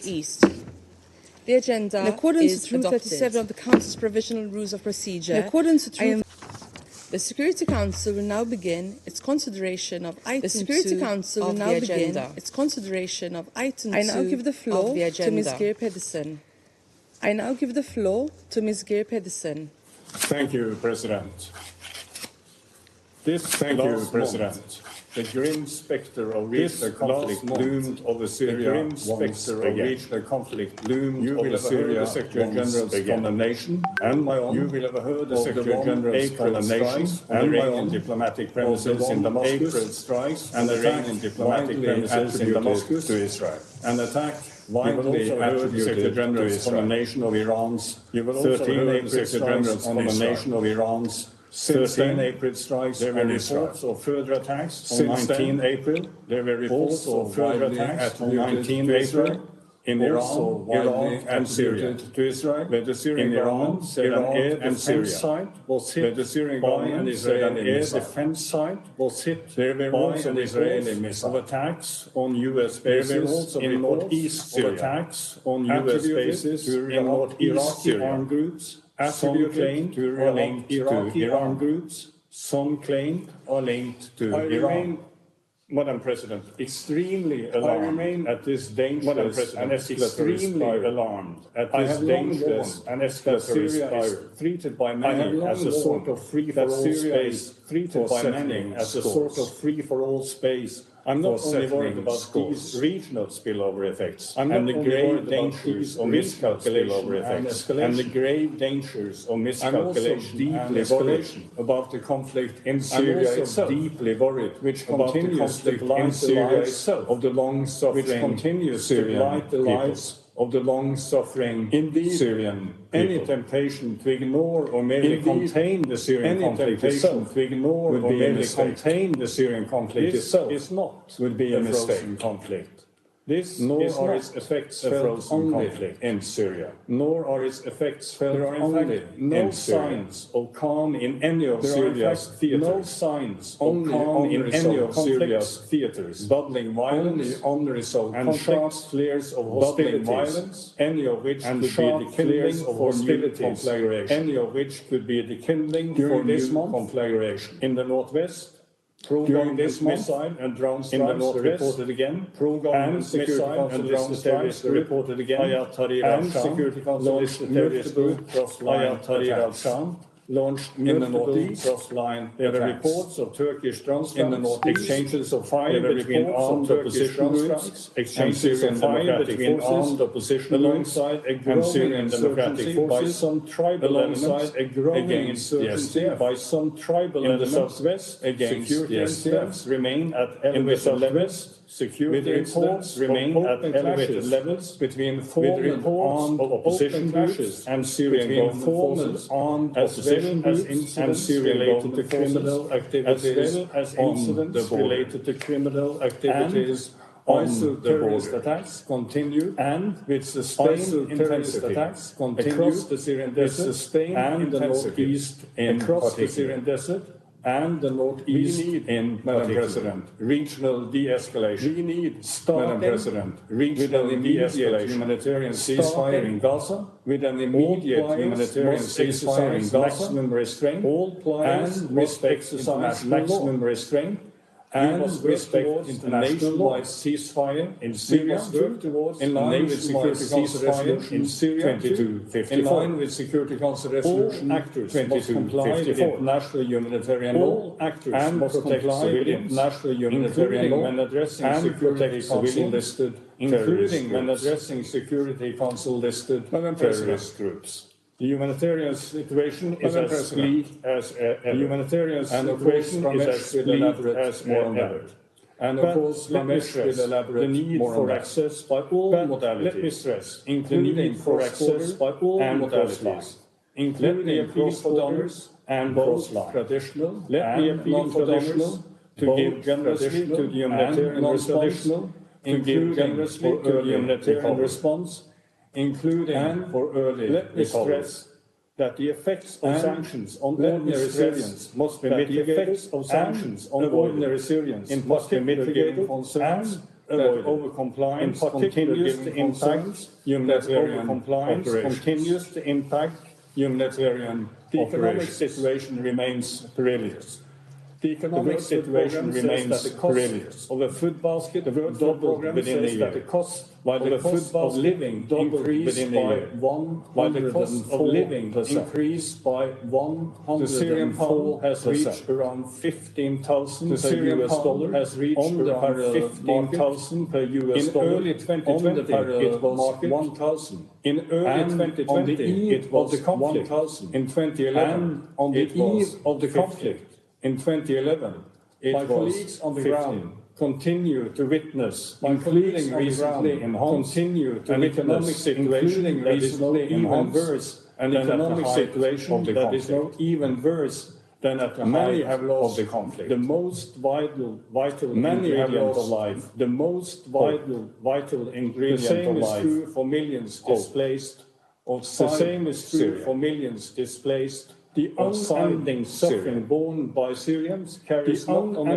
East. The agenda in accordance is with Rule adopted. 37 of the Council's Provisional Rules of Procedure, In accordance with Rule the Security Council will now begin its consideration of item 2 of the agenda. I now give the floor to Ms. Geir Pedersen. Thank you, President. This last month, the grim spectre of regional conflict loomed over Syria once again. You will have heard the Secretary General's condemnation and my own. You will have heard the Secretary General's condemnation and my own diplomatic premises in Damascus strikes and the Iranian diplomatic premises in Damascus to Israel. An attack widely attributed to Israel. Condemnation of Iran's 13 April Secretary General's condemnation of Iran's 13 April strikes. There were reports of further attacks on 19 April. There were reports of further attacks on 19 April in Iran, Iraq, and Syria. To Israel, where the Syrian government said an air defense site was hit. Where the Syrian government said an air defense site was hit. There were also Israeli missiles of attacks on U.S. bases in northeast Syria. Attacks on U.S. bases in northeast Syria. Armed groups. Some claim are linked to Iran groups. Some claim are linked to Iran. Madam President, extremely alarmed at this dangerous and escalatory spiral. I have dangerous and escalatory spiral treated by many as a sort of free-for-all space. Treated by many as a sort of free-for-all space. I'm not only worried about these regional spillover effects and the grave dangers of miscalculation and the grave dangers of miscalculation and escalation about the conflict in Syria itself. Deeply worried, which continues to blight the lives of the long-suffering, which continues to blight the lives of the long-suffering Syrian people. Any temptation to ignore or merely contain the Syrian conflict itself would be a mistake. Is not would be a frozen conflict. This nor are its effects felt only in Syria, nor are its effects felt only no signs of calm in any of Syria's theaters. No signs of calm in any of Syria's theaters. Bubbling violence, unresolved and sharp flares of hostilities, any of which could be the kindling of hostilities, any of which could be the kindling for this conflagration in the northwest. During this missile and drone strikes in the north reported again. And missile and drone strikes reported again. And Security Council terrorist group cross-line attack. Launched in the northeast. There were reports of Turkish drone strikes in the northeast. Exchanges of fire between armed opposition groups. Exchanges of fire between armed opposition alongside a growing insurgency by some tribal elements against the SDF. By some tribal elements in the southwest against the SDF remain at elevated levels. Security incidents remain at elevated levels between former armed opposition groups and Syrian government forces, armed opposition groups and Syrian related to criminal activities, as well as incidents related to criminal activities. Also, terrorist attacks continue and with sustained terrorist attacks across the Syrian desert and in the northeast, across the Syrian desert. And the northeast in Madam President, regional de-escalation. We need Madam President, regional de-escalation, humanitarian ceasefire in Gaza, with an immediate humanitarian ceasefire in Gaza, maximum restraint, all players and respect maximum restraint, and respect international ceasefire in Syria, in line with Security Council resolution in Syria 2254, in line with Security Council resolution 2254, international humanitarian law. All actors and protect civilians, national humanitarian law, and addressing Security Council listed, including when addressing Security Council listed terrorist groups. The humanitarian situation is as bleak as ever. Humanitarian situation is as bleak as ever. And of course, let me stress the need for access by all modalities. Let me stress, including for access by all modalities, including cross-borders and both traditional and non-traditional, to give generously to the humanitarian response, to give generously to the humanitarian response, including and for early. Let me stress that the effects of sanctions on ordinary Syrians must be mitigated. The effects of sanctions on ordinary Syrians must be mitigated, concerns that overcompliance continues to impact humanitarian humanitarian the economic situation remains perilous. The economic situation remains perilous. Of a food basket, the World Food Programme within the year. The cost while the cost of living increased by 104%. The Syrian pound has reached around 15,000 per US dollar. Has reached around 15,000 per US dollar. In early 2020, it was 1,000. In early 2020, it was 1,000. In 2011, on the eve of the conflict. In 2011, my colleagues on the ground continue to witness, including recently in continue to economic situation that is not even worse, an economic situation that is not even worse than at the height of the conflict. The most vital ingredient of life. The most vital ingredient of life. The same is true for millions displaced. The same is true for millions displaced. The unending suffering borne by Syrians carries knock-on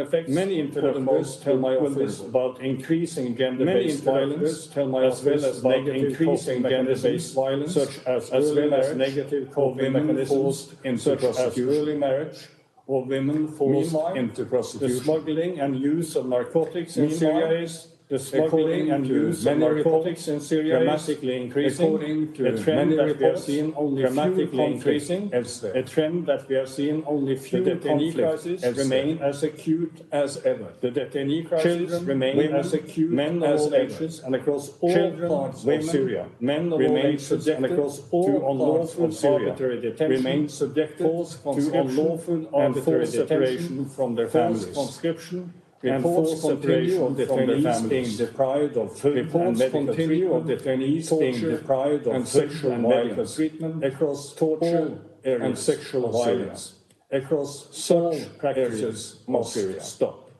effects Many interlocutors tell my office about increasing gender-based violence, as well as about increasing gender-based violence, such as early marriage, negative coping mechanisms, such as early marriage, or women forced into prostitution. The smuggling and use of narcotics in Syria is the smuggling and use of narcotics in Syria dramatically increasing, according to a trend that we have seen only dramatically increasing, a trend that we have seen only few conflicts remain as acute as ever. The detainee crisis remain as acute men of all ages and across all parts of Syria. Men of all ages and across all unlawful arbitrary detention, remain subjected to unlawful arbitrary separation from their families. Conscription. Reports continue of detainees being deprived of food and medical treatment, and sexual and medical treatment across torture and sexual violence across such practices must stop.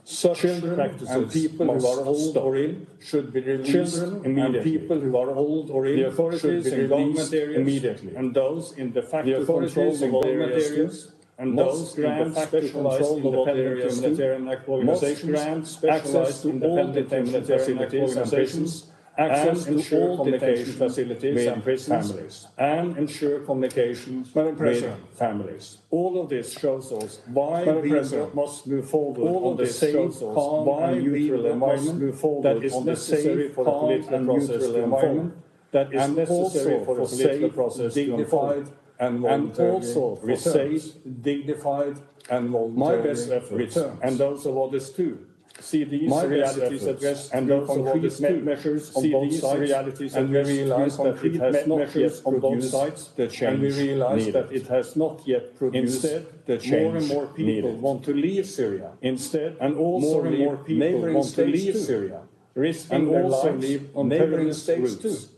Such practices and people who are old or ill should be released immediately. And people who are old or ill, the authorities in government areas immediately, and those in de facto control of government areas. And those grant specialized independent humanitarian organizations access to all detention facilities and prisons, access to all detention facilities and prisons, and ensure communication with families. All of this shows us why we must move forward on the safe, calm, and neutral environment that is necessary for the political process to unfold, that is necessary for the political process to unfold, and also for safe, dignified, and my best efforts, and those of others too. See these realities addressed and those concrete measures on both sides, and we realize that it has not yet on both sides the change, and we realize that it has not yet produced the change. More and more people want to leave Syria. Instead, and also more and more people want to leave Syria, risking their lives on terrorist routes.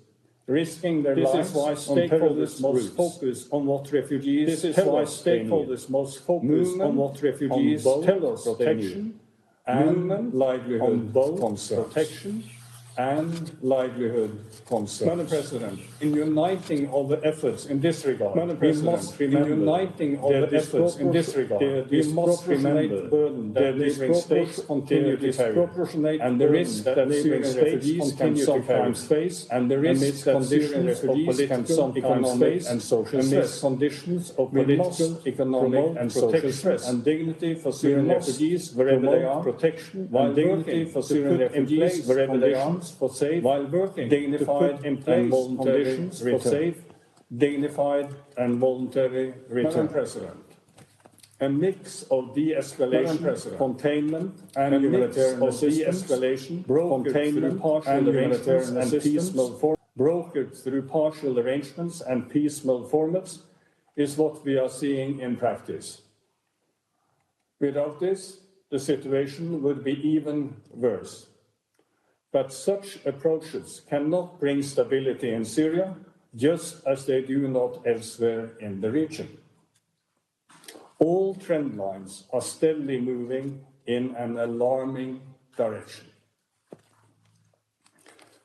Risking their lives. This is why stakeholders must focus on what refugees This is why stakeholders must focus on what refugees tell us protection and livelihood on both protection and livelihood concerns. Madam President, in uniting all the efforts in this regard, we must remember the burden that neighboring states continue to carry, and the risk that Syrian refugees can sometimes face, and the risk that Syrian refugees can sometimes face, and social stress, conditions of political, economic, and social stress, and dignity for Syrian refugees wherever they are, protection, while dignity for Syrian refugees wherever they are, for safe, while working dignified in place conditions for safe, dignified, and voluntary return. Madam President, a mix of de-escalation, containment, and humanitarian assistance, brokered through partial arrangements and piecemeal formats, is what we are seeing in practice. Without this, the situation would be even worse. But such approaches cannot bring stability in Syria, just as they do not elsewhere in the region. All trend lines are steadily moving in an alarming direction.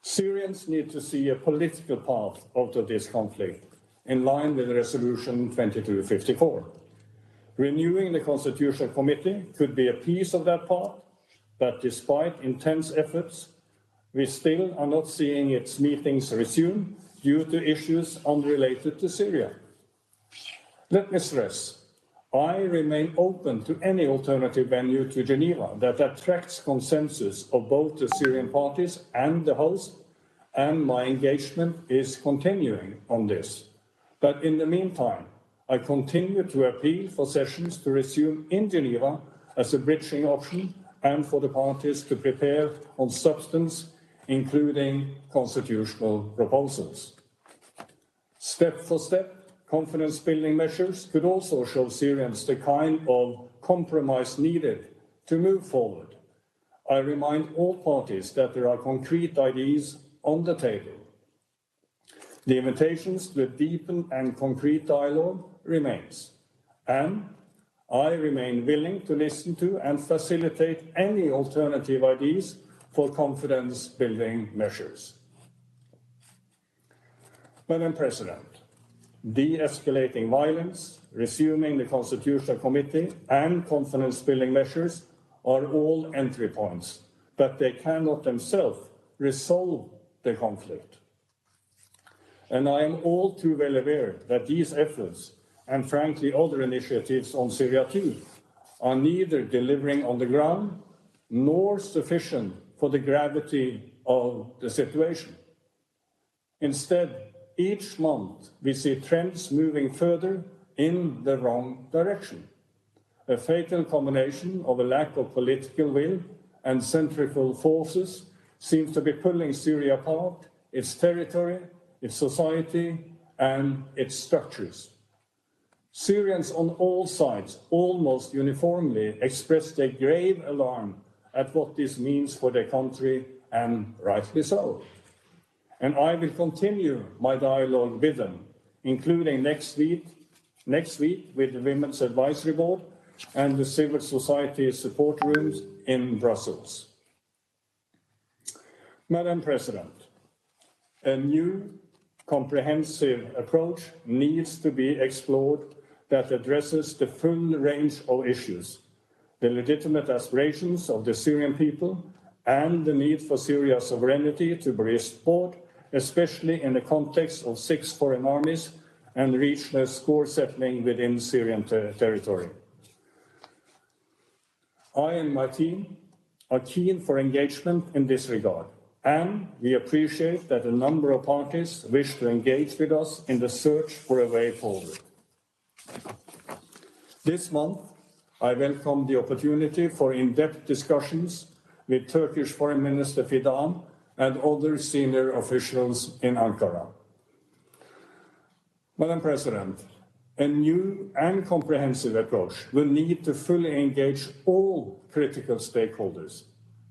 Syrians need to see a political path out of this conflict, in line with Resolution 2254. Renewing the Constitutional Committee could be a piece of that path, but despite intense efforts, we still are not seeing its meetings resume due to issues unrelated to Syria. Let me stress, I remain open to any alternative venue to Geneva that attracts consensus of both the Syrian parties and the host, and my engagement is continuing on this. But in the meantime, I continue to appeal for sessions to resume in Geneva as a bridging option and for the parties to prepare on substance, including constitutional proposals. Step for step, confidence-building measures could also show Syrians the kind of compromise needed to move forward. I remind all parties that there are concrete ideas on the table. The invitations to a deepened and concrete dialogue remains, and I remain willing to listen to and facilitate any alternative ideas for confidence-building measures. Madam President, de-escalating violence, resuming the Constitutional Committee, and confidence-building measures are all entry points, but they cannot themselves resolve the conflict. And I am all too well aware that these efforts, and frankly other initiatives on Syria too, are neither delivering on the ground nor sufficient for the gravity of the situation. Instead, each month we see trends moving further in the wrong direction. A fatal combination of a lack of political will and centrifugal forces seems to be pulling Syria apart, its territory, its society, and its structures. Syrians on all sides almost uniformly express their grave alarm at what this means for their country, and rightly so. And I will continue my dialogue with them, including next week with the Women's Advisory Board and the civil society support rooms in Brussels. Madam President, a new comprehensive approach needs to be explored that addresses the full range of issues, the legitimate aspirations of the Syrian people, and the need for Syria's sovereignty to be restored, especially in the context of 6 foreign armies and regional score settling within Syrian territory. I and my team are keen for engagement in this regard, and we appreciate that a number of parties wish to engage with us in the search for a way forward. This month, I welcome the opportunity for in-depth discussions with Turkish Foreign Minister Fidan and other senior officials in Ankara. Madam President, a new and comprehensive approach will need to fully engage all critical stakeholders.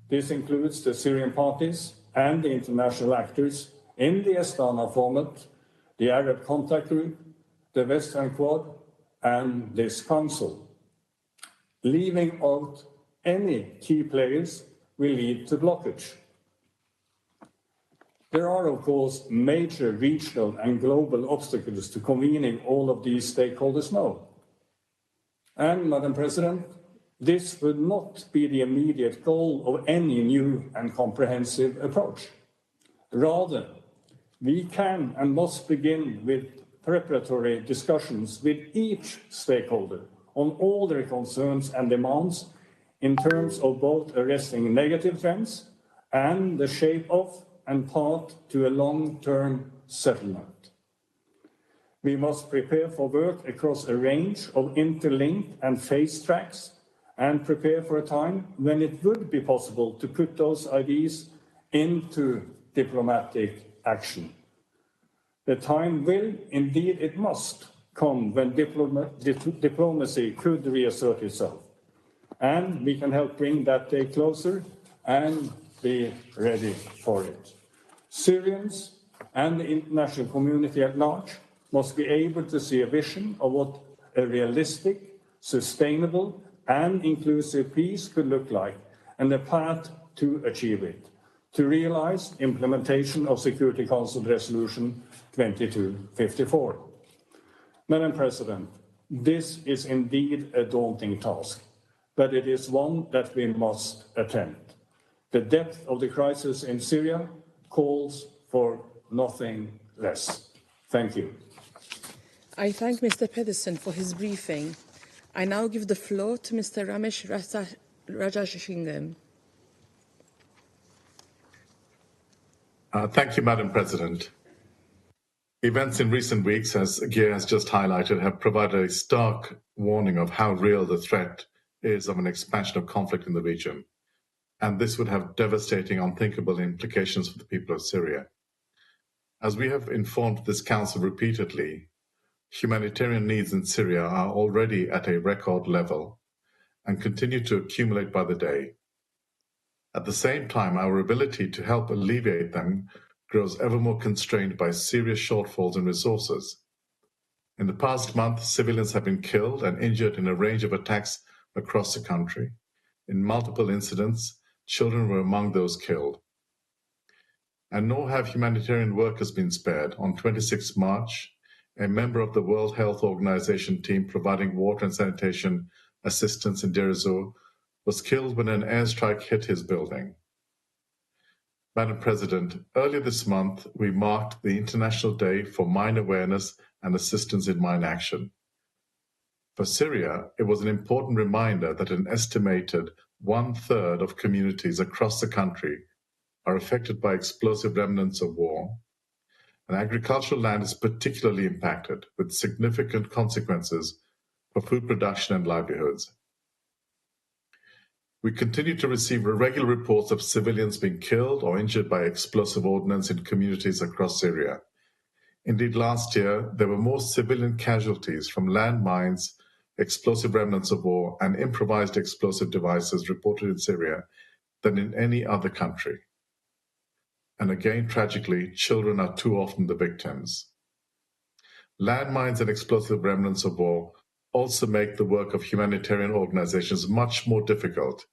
This includes the Syrian parties and the international actors in the Astana format, the Arab Contact Group, the Western Quad, and this Council. Leaving out any key players will lead to blockage. There are, of course, major regional and global obstacles to convening all of these stakeholders now. And, Madam President, this would not be the immediate goal of any new and comprehensive approach. Rather, we can and must begin with preparatory discussions with each stakeholder on all their concerns and demands in terms of both arresting negative trends and the shape of and path to a long-term settlement. We must prepare for work across a range of interlinked and phased tracks and prepare for a time when it would be possible to put those ideas into diplomatic action. The time will, indeed it must, come when diplomacy could reassert itself. And we can help bring that day closer and be ready for it. Syrians and the international community at large must be able to see a vision of what a realistic, sustainable, and inclusive peace could look like, and the path to achieve it, to realize implementation of Security Council Resolution 2254. Madam President, This is indeed a daunting task, but it is one that we must attempt. The depth of the crisis in Syria calls for nothing less. Thank you. I thank Mr. Pedersen for his briefing. I now give the floor to Mr. Ramesh Rajashingam. Thank you, Madam President. Events in recent weeks, as Gia has just highlighted, have provided a stark warning of how real the threat is of an expansion of conflict in the region. And this would have devastating, unthinkable implications for the people of Syria. As we have informed this Council repeatedly, humanitarian needs in Syria are already at a record level and continue to accumulate by the day. At the same time, our ability to help alleviate them grows ever more constrained by serious shortfalls in resources. In the past month, civilians have been killed and injured in a range of attacks across the country. In multiple incidents, children were among those killed. And nor have humanitarian workers been spared. On 26 March, a member of the World Health Organization team providing water and sanitation assistance in Deir ez-Zor was killed when an airstrike hit his building. Madam President, earlier this month, we marked the International Day for Mine Awareness and Assistance in Mine Action. For Syria, it was an important reminder that an estimated 1/3 of communities across the country are affected by explosive remnants of war, and agricultural land is particularly impacted, with significant consequences for food production and livelihoods. We continue to receive irregular reports of civilians being killed or injured by explosive ordnance in communities across Syria. Indeed, last year, there were more civilian casualties from landmines, explosive remnants of war, and improvised explosive devices reported in Syria than in any other country. And again, tragically, children are too often the victims. Landmines and explosive remnants of war also make the work of humanitarian organizations much more difficult.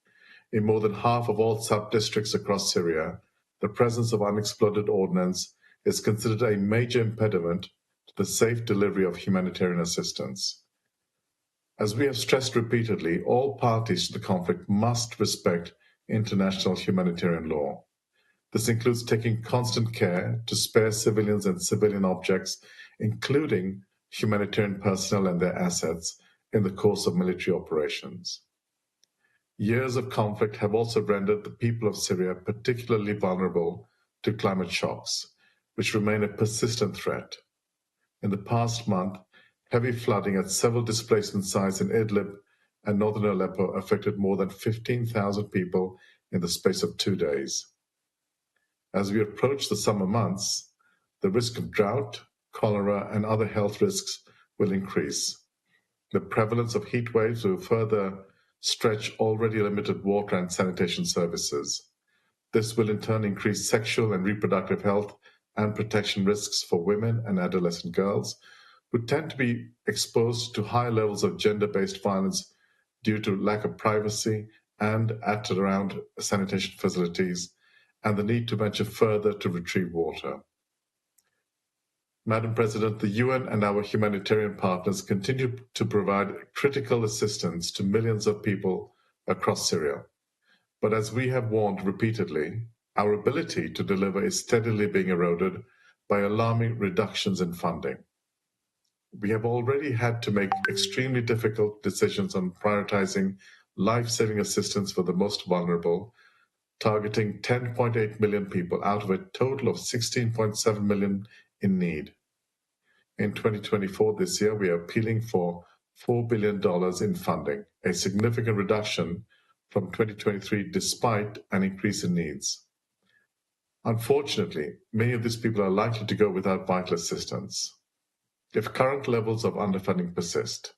In more than half of all sub-districts across Syria, the presence of unexploded ordnance is considered a major impediment to the safe delivery of humanitarian assistance. As we have stressed repeatedly, all parties to the conflict must respect international humanitarian law. This includes taking constant care to spare civilians and civilian objects, including humanitarian personnel and their assets, in the course of military operations. Years of conflict have also rendered the people of Syria particularly vulnerable to climate shocks, which remain a persistent threat. In the past month, heavy flooding at several displacement sites in Idlib and northern Aleppo affected more than 15,000 people in the space of 2 days. As we approach the summer months, the risk of drought, cholera, and other health risks will increase. The prevalence of heat waves will further stretch already limited water and sanitation services. This will in turn increase sexual and reproductive health and protection risks for women and adolescent girls, who tend to be exposed to high levels of gender-based violence due to lack of privacy and at around sanitation facilities, and the need to venture further to retrieve water. Madam President, the UN and our humanitarian partners continue to provide critical assistance to millions of people across Syria. But as we have warned repeatedly, our ability to deliver is steadily being eroded by alarming reductions in funding. We have already had to make extremely difficult decisions on prioritizing life-saving assistance for the most vulnerable, targeting 10.8 million people out of a total of 16.7 million in need. In 2024, this year, we are appealing for $4 billion in funding, a significant reduction from 2023 despite an increase in needs. Unfortunately, many of these people are likely to go without vital assistance. If current levels of underfunding persist,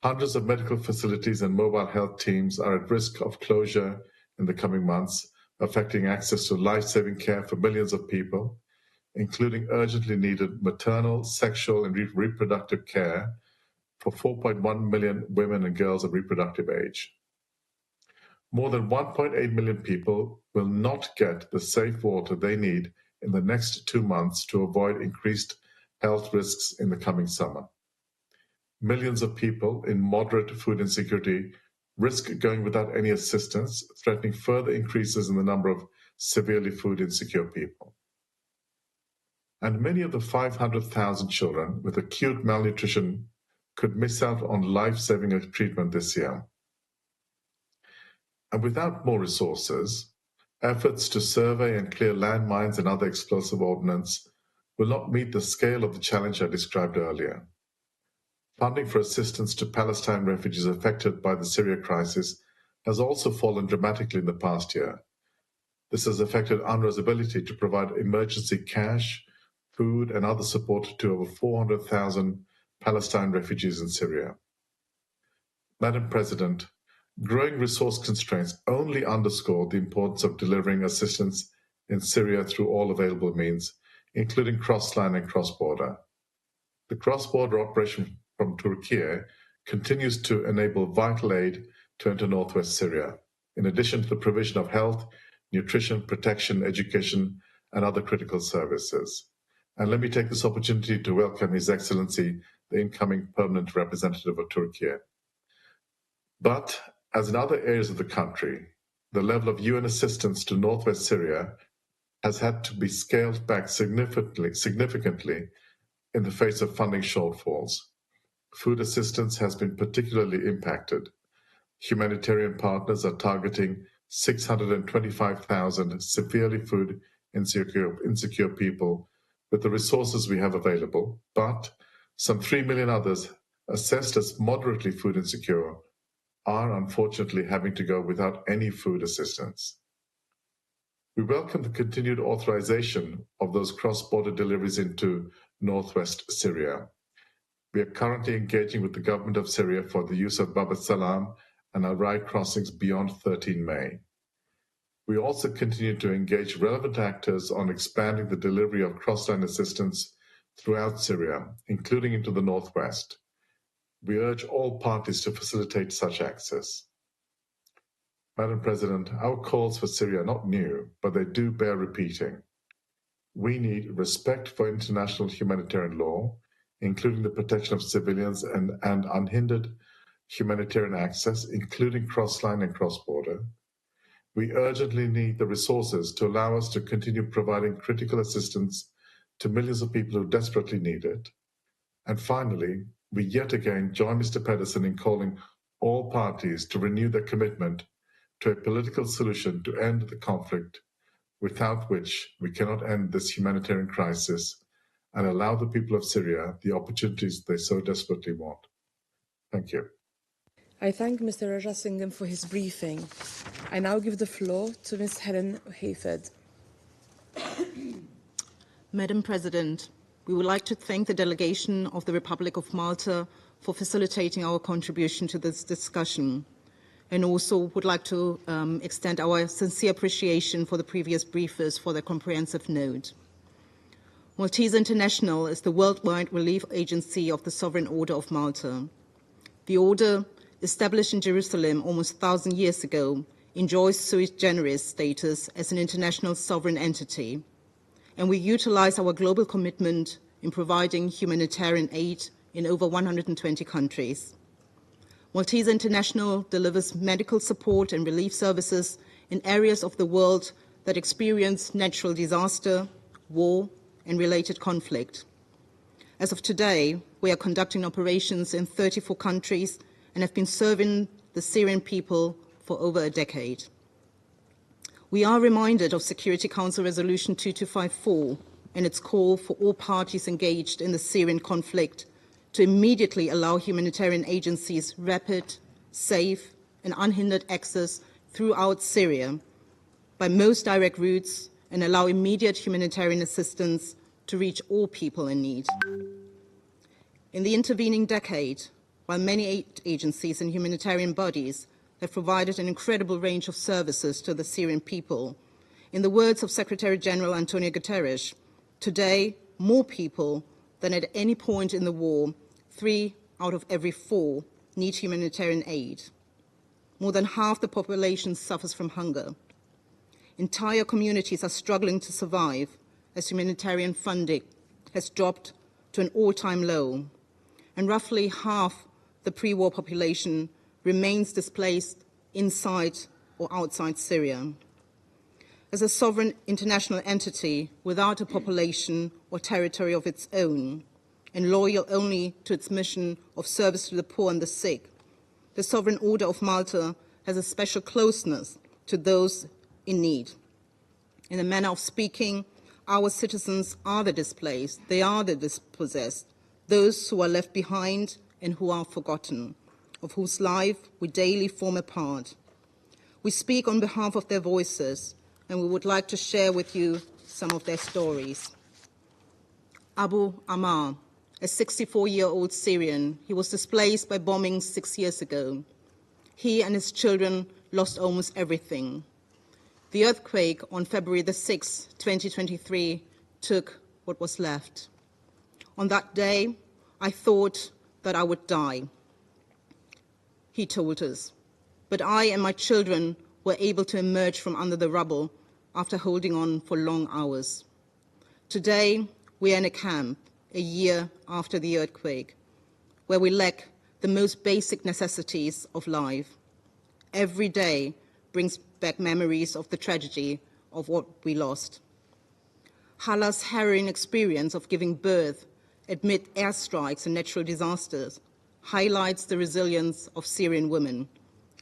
hundreds of medical facilities and mobile health teams are at risk of closure in the coming months, affecting access to life-saving care for millions of people, including urgently needed maternal, sexual, and reproductive care for 4.1 million women and girls of reproductive age. More than 1.8 million people will not get the safe water they need in the next 2 months to avoid increased health risks in the coming summer. millions of people in moderate food insecurity risk going without any assistance, threatening further increases in the number of severely food insecure people. And many of the 500,000 children with acute malnutrition could miss out on life-saving treatment this year. And without more resources, efforts to survey and clear landmines and other explosive ordnance will not meet the scale of the challenge I described earlier. Funding for assistance to Palestine refugees affected by the Syria crisis has also fallen dramatically in the past year. This has affected UNRWA's ability to provide emergency cash, food, and other support to over 400,000 Palestine refugees in Syria. Madam President, growing resource constraints only underscore the importance of delivering assistance in Syria through all available means, including cross-line and cross-border. The cross-border operation from Turkey continues to enable vital aid to enter northwest Syria, in addition to the provision of health, nutrition, protection, education, and other critical services. And let me take this opportunity to welcome His Excellency, the incoming permanent representative of Turkey. But, as in other areas of the country, the level of UN assistance to northwest Syria has had to be scaled back significantly in the face of funding shortfalls. Food assistance has been particularly impacted. Humanitarian partners are targeting 625,000 severely food insecure people with the resources we have available, but some 3 million others assessed as moderately food insecure are unfortunately having to go without any food assistance. We welcome the continued authorization of those cross-border deliveries into northwest Syria. We are currently engaging with the government of Syria for the use of Bab al-Salam and Al-Rai crossings beyond 13 May. We also continue to engage relevant actors on expanding the delivery of cross-line assistance throughout Syria, including into the northwest. We urge all parties to facilitate such access. Madam President, our calls for Syria are not new, but they do bear repeating. We need respect for international humanitarian law, including the protection of civilians and unhindered humanitarian access, including cross-line and cross-border. We urgently need the resources to allow us to continue providing critical assistance to millions of people who desperately need it. And finally, we yet again join Mr. Pedersen in calling all parties to renew their commitment to a political solution to end the conflict, without which we cannot end this humanitarian crisis and allow the people of Syria the opportunities they so desperately want. Thank you. I thank Mr. Raza Singham for his briefing. I now give the floor to Ms. Helen Hayford. Madam President, we would like to thank the delegation of the Republic of Malta for facilitating our contribution to this discussion, and also would like to extend our sincere appreciation for the previous briefers for their comprehensive note. Maltese International is the worldwide relief agency of the Sovereign Order of Malta. The order, established in Jerusalem almost 1,000 years ago, enjoys sui generis status as an international sovereign entity, and we utilize our global commitment in providing humanitarian aid in over 120 countries. Maltese International delivers medical support and relief services in areas of the world that experience natural disaster, war, and related conflict. As of today, we are conducting operations in 34 countries and have been serving the Syrian people for over a decade. We are reminded of Security Council Resolution 2254 and its call for all parties engaged in the Syrian conflict to immediately allow humanitarian agencies rapid, safe, and unhindered access throughout Syria by most direct routes and allow immediate humanitarian assistance to reach all people in need. In the intervening decade, while many aid agencies and humanitarian bodies have provided an incredible range of services to the Syrian people, in the words of Secretary General Antonio Guterres, today more people than at any point in the war, 3 out of every 4 need humanitarian aid. More than half the population suffers from hunger. Entire communities are struggling to survive as humanitarian funding has dropped to an all-time low. and roughly half the pre-war population remains displaced inside or outside Syria. As a sovereign international entity without a population or territory of its own, and loyal only to its mission of service to the poor and the sick, the Sovereign Order of Malta has a special closeness to those in need. In a manner of speaking, our citizens are the displaced, they are the dispossessed, those who are left behind and who are forgotten, of whose life we daily form a part. We speak on behalf of their voices, and we would like to share with you some of their stories. Abu Ammar, a 64-year-old Syrian, he was displaced by bombings 6 years ago. He and his children lost almost everything. The earthquake on February the 6th, 2023, took what was left. On that day, I thought that I would die, he told us. But I and my children were able to emerge from under the rubble after holding on for long hours. Today, we are in a camp, a year after the earthquake, where we lack the most basic necessities of life. Every day brings back memories of the tragedy of what we lost. Hala's harrowing experience of giving birth amid airstrikes and natural disasters highlights the resilience of Syrian women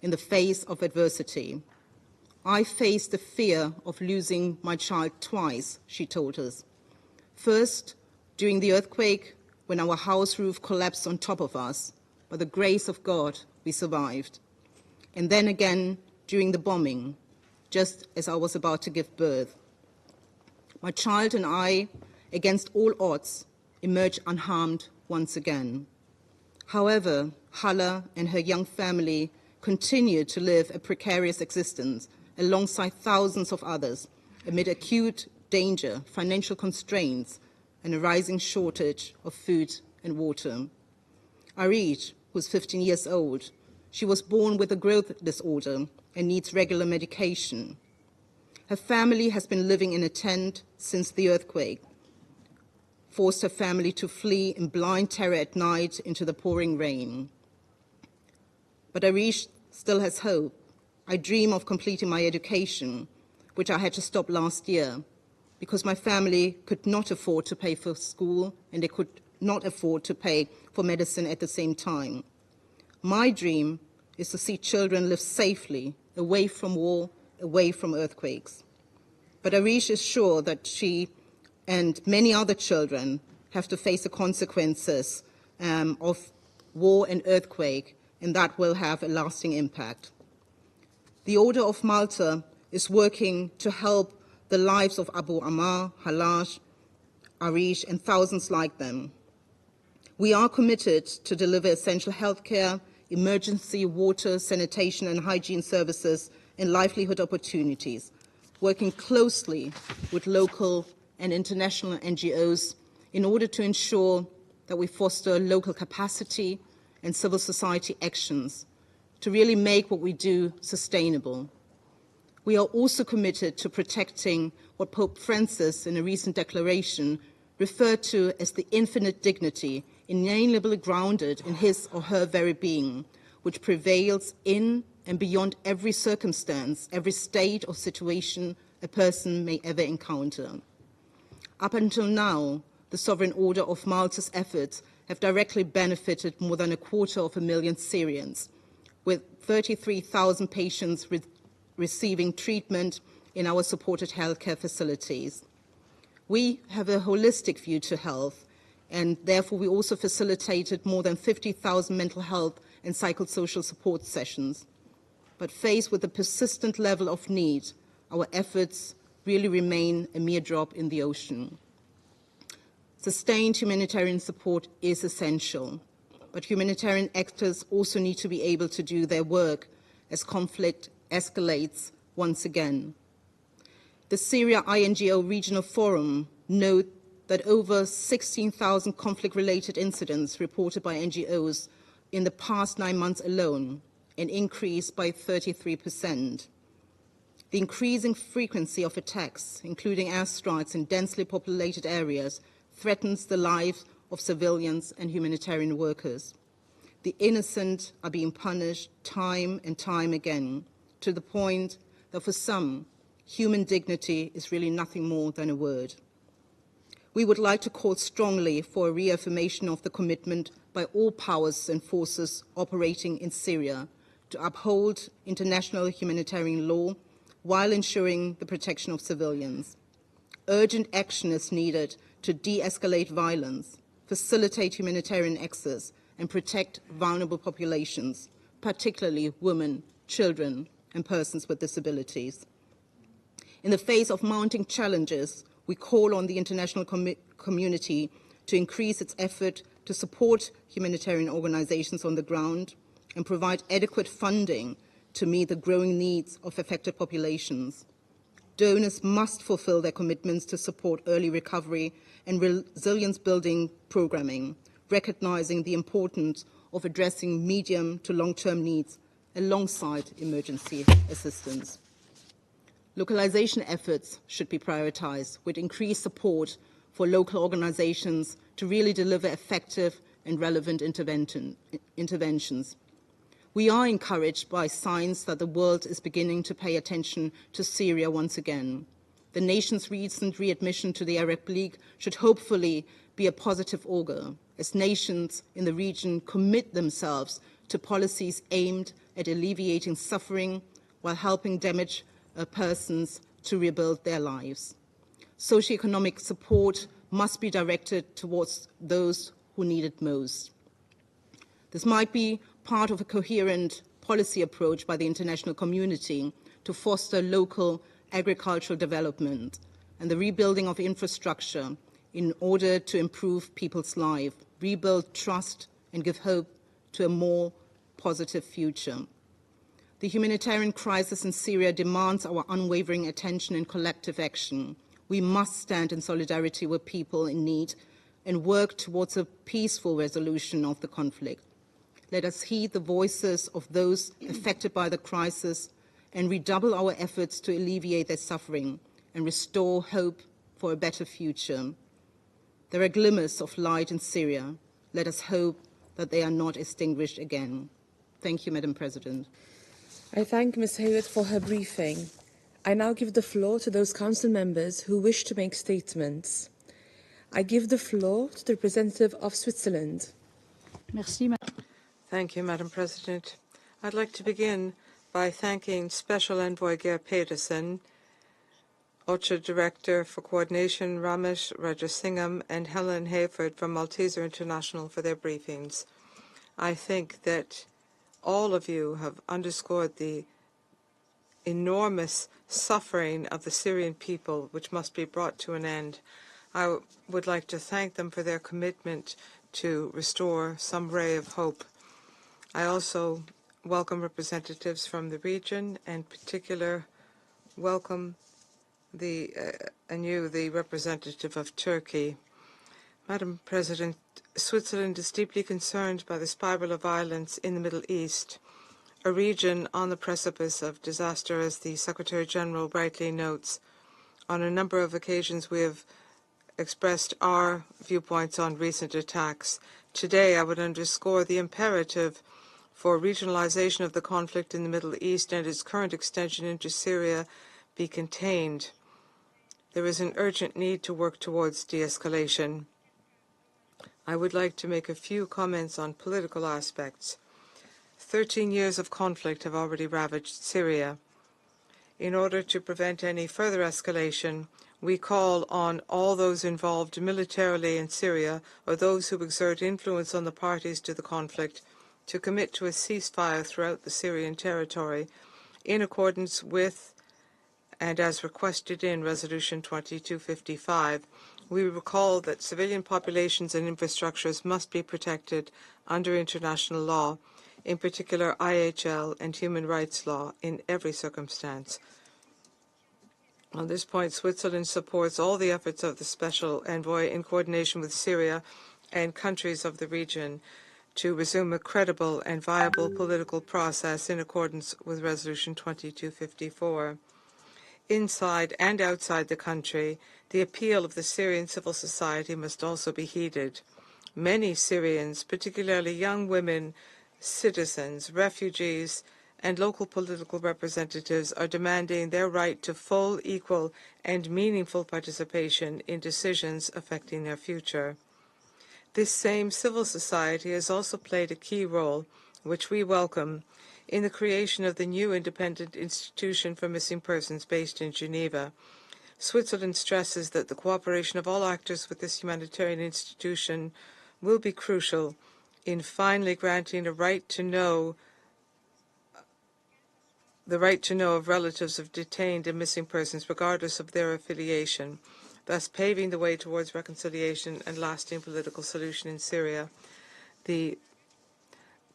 in the face of adversity. I faced the fear of losing my child twice, she told us. First, during the earthquake, when our house roof collapsed on top of us, by the grace of God, we survived. And then again, during the bombing, just as I was about to give birth. My child and I, against all odds, emerged unharmed once again. However, Hala and her young family continued to live a precarious existence alongside thousands of others amid acute danger, financial constraints, and a rising shortage of food and water. Arish, who's 15 years old, she was born with a growth disorder and needs regular medication. Her family has been living in a tent since the earthquake, forced her family to flee in blind terror at night into the pouring rain. But Arish still has hope. I dream of completing my education, which I had to stop last year because my family could not afford to pay for school and they could not afford to pay for medicine at the same time. My dream is to see children live safely, away from war, away from earthquakes. But Arish is sure that she and many other children have to face the consequences of war and earthquake, and that will have a lasting impact. The Order of Malta is working to help the lives of Abu Ammar, Halaj, Arish, and thousands like them. We are committed to deliver essential healthcare, emergency water, sanitation and hygiene services, and livelihood opportunities, working closely with local and international NGOs in order to ensure that we foster local capacity and civil society actions to really make what we do sustainable. We are also committed to protecting what Pope Francis, in a recent declaration, referred to as the infinite dignity, inalienably grounded in his or her very being, which prevails in and beyond every circumstance, every state or situation a person may ever encounter. Up until now, the Sovereign Order of Malta's efforts have directly benefited more than 250,000 Syrians, with 33,000 patients receiving treatment in our supported healthcare facilities. We have a holistic view to health, and therefore we also facilitated more than 50,000 mental health and psychosocial support sessions. But faced with the persistent level of need, our efforts really remain a mere drop in the ocean. Sustained humanitarian support is essential, but humanitarian actors also need to be able to do their work as conflict escalates once again. The Syria INGO Regional Forum note that over 16,000 conflict-related incidents reported by NGOs in the past 9 months alone, an increase by 33%. The increasing frequency of attacks, including airstrikes in densely populated areas, threatens the lives of civilians and humanitarian workers. The innocent are being punished time and time again, to the point that for some, human dignity is really nothing more than a word. We would like to call strongly for a reaffirmation of the commitment by all powers and forces operating in Syria to uphold international humanitarian law while ensuring the protection of civilians. Urgent action is needed to de-escalate violence, facilitate humanitarian access, and protect vulnerable populations, particularly women, children, and persons with disabilities. In the face of mounting challenges, we call on the international community to increase its effort to support humanitarian organizations on the ground and provide adequate funding to meet the growing needs of affected populations. Donors must fulfill their commitments to support early recovery and resilience-building programming, recognizing the importance of addressing medium to long-term needs alongside emergency assistance. Localization efforts should be prioritized with increased support for local organizations to really deliver effective and relevant interventions. We are encouraged by signs that the world is beginning to pay attention to Syria once again. The nation's recent readmission to the Arab League should hopefully be a positive augur, as nations in the region commit themselves to policies aimed at alleviating suffering while helping damaged persons to rebuild their lives. Socioeconomic support must be directed towards those who need it most. This might be part of a coherent policy approach by the international community to foster local agricultural development and the rebuilding of infrastructure in order to improve people's lives, rebuild trust, and give hope to a more positive future. The humanitarian crisis in Syria demands our unwavering attention and collective action. We must stand in solidarity with people in need and work towards a peaceful resolution of the conflict. Let us heed the voices of those affected by the crisis and redouble our efforts to alleviate their suffering and restore hope for a better future. There are glimmers of light in Syria. Let us hope that they are not extinguished again. Thank you, Madam President. I thank Ms. Hayward for her briefing. I now give the floor to those council members who wish to make statements. I give the floor to the representative of Switzerland. Thank you, Madam President. I'd like to begin by thanking Special Envoy Geir Pedersen, OCHA Director for Coordination Ramesh Rajasingham, and Helen Hayford from Malteser International for their briefings. I think that all of you have underscored the enormous suffering of the Syrian people, which must be brought to an end. I would like to thank them for their commitment to restore some ray of hope. I also welcome representatives from the region, and in particular welcome the representative of Turkey. Madam President, Switzerland is deeply concerned by the spiral of violence in the Middle East, a region on the precipice of disaster, as the Secretary-General rightly notes. On a number of occasions we have expressed our viewpoints on recent attacks. Today I would underscore the imperative for regionalization of the conflict in the Middle East and its current extension into Syria be contained. There is an urgent need to work towards de-escalation. I would like to make a few comments on political aspects. 13 years of conflict have already ravaged Syria. In order to prevent any further escalation, we call on all those involved militarily in Syria or those who exert influence on the parties to the conflict to commit to a ceasefire throughout the Syrian territory in accordance with and as requested in Resolution 2255. We recall that civilian populations and infrastructures must be protected under international law, in particular IHL and human rights law, in every circumstance. On this point, Switzerland supports all the efforts of the Special Envoy in coordination with Syria and countries of the region to resume a credible and viable political process in accordance with Resolution 2254. Inside and outside the country, the appeal of the Syrian civil society must also be heeded. Many Syrians, particularly young women, citizens, refugees, and local political representatives, are demanding their right to full, equal, and meaningful participation in decisions affecting their future. This same civil society has also played a key role, which we welcome, in the creation of the new independent institution for missing persons based in Geneva. Switzerland stresses that the cooperation of all actors with this humanitarian institution will be crucial in finally granting the right to know of relatives of detained and missing persons, regardless of their affiliation, thus paving the way towards reconciliation and lasting political solution in Syria. The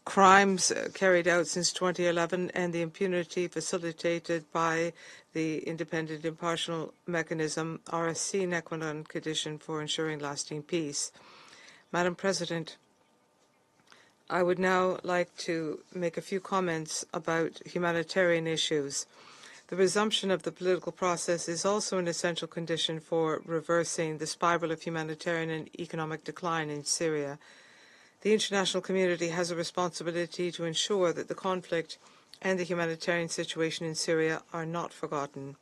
crimes carried out since 2011 and the impunity facilitated by the independent impartial mechanism are a sine qua non condition for ensuring lasting peace. Madam President, I would now like to make a few comments about humanitarian issues. The resumption of the political process is also an essential condition for reversing the spiral of humanitarian and economic decline in Syria. The international community has a responsibility to ensure that the conflict and the humanitarian situation in Syria are not forgotten.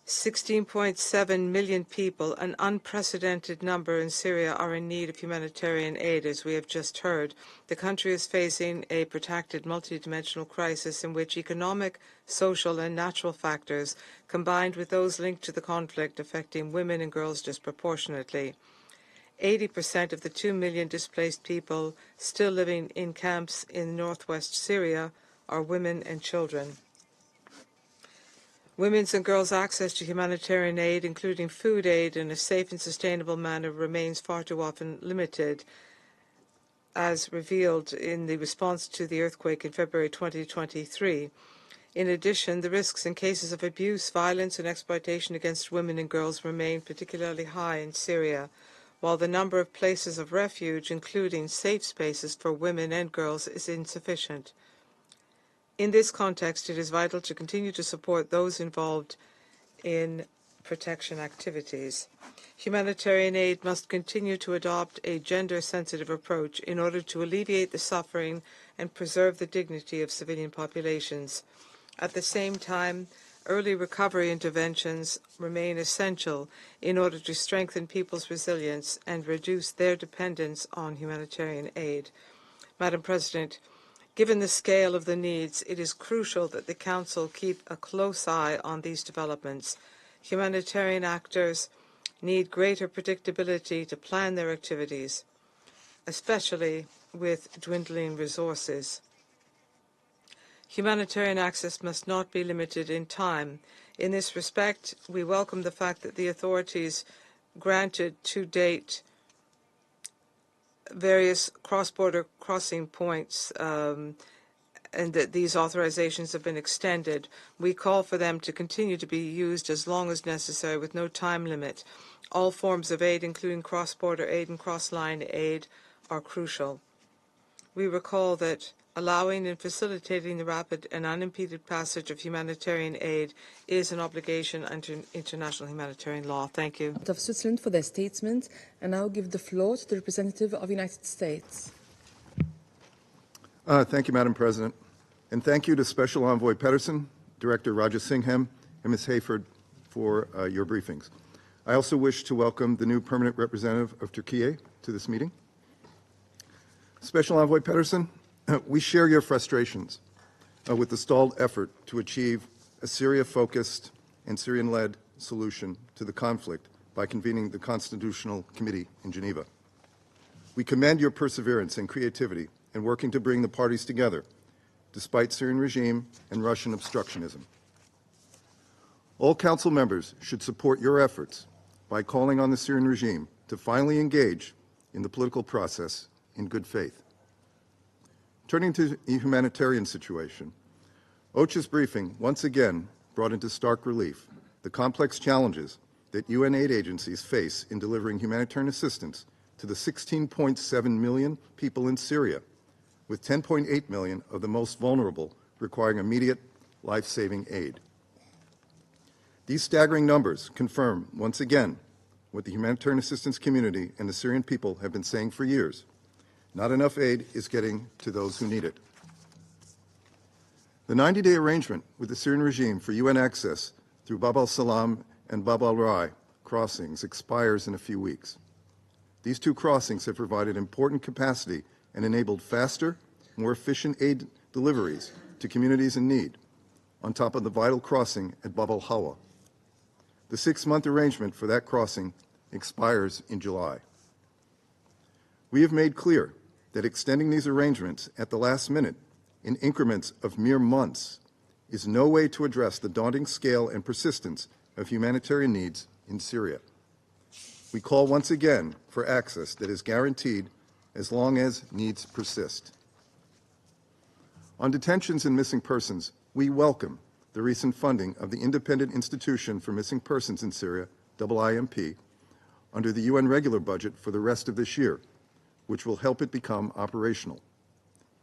16.7 million people, an unprecedented number in Syria, are in need of humanitarian aid, as we have just heard. The country is facing a protracted multidimensional crisis in which economic, social, and natural factors, combined with those linked to the conflict, affecting women and girls disproportionately. 80% of the 2 million displaced people still living in camps in northwest Syria are women and children. Women's and girls' access to humanitarian aid, including food aid, in a safe and sustainable manner remains far too often limited, as revealed in the response to the earthquake in February 2023. In addition, the risks and cases of abuse, violence, and exploitation against women and girls remain particularly high in Syria, while the number of places of refuge, including safe spaces for women and girls, is insufficient. In this context, it is vital to continue to support those involved in protection activities. Humanitarian aid must continue to adopt a gender-sensitive approach in order to alleviate the suffering and preserve the dignity of civilian populations. At the same time, early recovery interventions remain essential in order to strengthen people's resilience and reduce their dependence on humanitarian aid. Madam President, given the scale of the needs, it is crucial that the Council keep a close eye on these developments. Humanitarian actors need greater predictability to plan their activities, especially with dwindling resources. Humanitarian access must not be limited in time. In this respect, we welcome the fact that the authorities granted to date various cross-border crossing points and that these authorizations have been extended. We call for them to continue to be used as long as necessary with no time limit. All forms of aid, including cross-border aid and cross-line aid, are crucial. We recall that allowing and facilitating the rapid and unimpeded passage of humanitarian aid is an obligation under international humanitarian law. Thank you. Of Switzerland for their statement, and now give the floor to the representative of the United States. Thank you, Madam President, and thank you to Special Envoy Pedersen, Director Raja Singham, and Ms. Hayford for your briefings. I also wish to welcome the new permanent representative of Turkey to this meeting. Special Envoy Pedersen, we share your frustrations with the stalled effort to achieve a Syria-focused and Syrian-led solution to the conflict by convening the Constitutional Committee in Geneva. We commend your perseverance and creativity in working to bring the parties together, despite Syrian regime and Russian obstructionism. All Council members should support your efforts by calling on the Syrian regime to finally engage in the political process in good faith. Turning to the humanitarian situation, OCHA's briefing once again brought into stark relief the complex challenges that UN aid agencies face in delivering humanitarian assistance to the 16.7 million people in Syria, with 10.8 million of the most vulnerable requiring immediate life-saving aid. These staggering numbers confirm, once again, what the humanitarian assistance community and the Syrian people have been saying for years. Not enough aid is getting to those who need it. The 90-day arrangement with the Syrian regime for UN access through Bab al-Salam and Bab al-Rai crossings expires in a few weeks. These two crossings have provided important capacity and enabled faster, more efficient aid deliveries to communities in need, on top of the vital crossing at Bab al-Hawa. The 6-month arrangement for that crossing expires in July. We have made clear that extending these arrangements at the last minute in increments of mere months is no way to address the daunting scale and persistence of humanitarian needs in Syria. We call once again for access that is guaranteed as long as needs persist. On detentions and missing persons, we welcome the recent funding of the Independent Institution for Missing Persons in Syria, IIMP, under the UN regular budget for the rest of this year, which will help it become operational.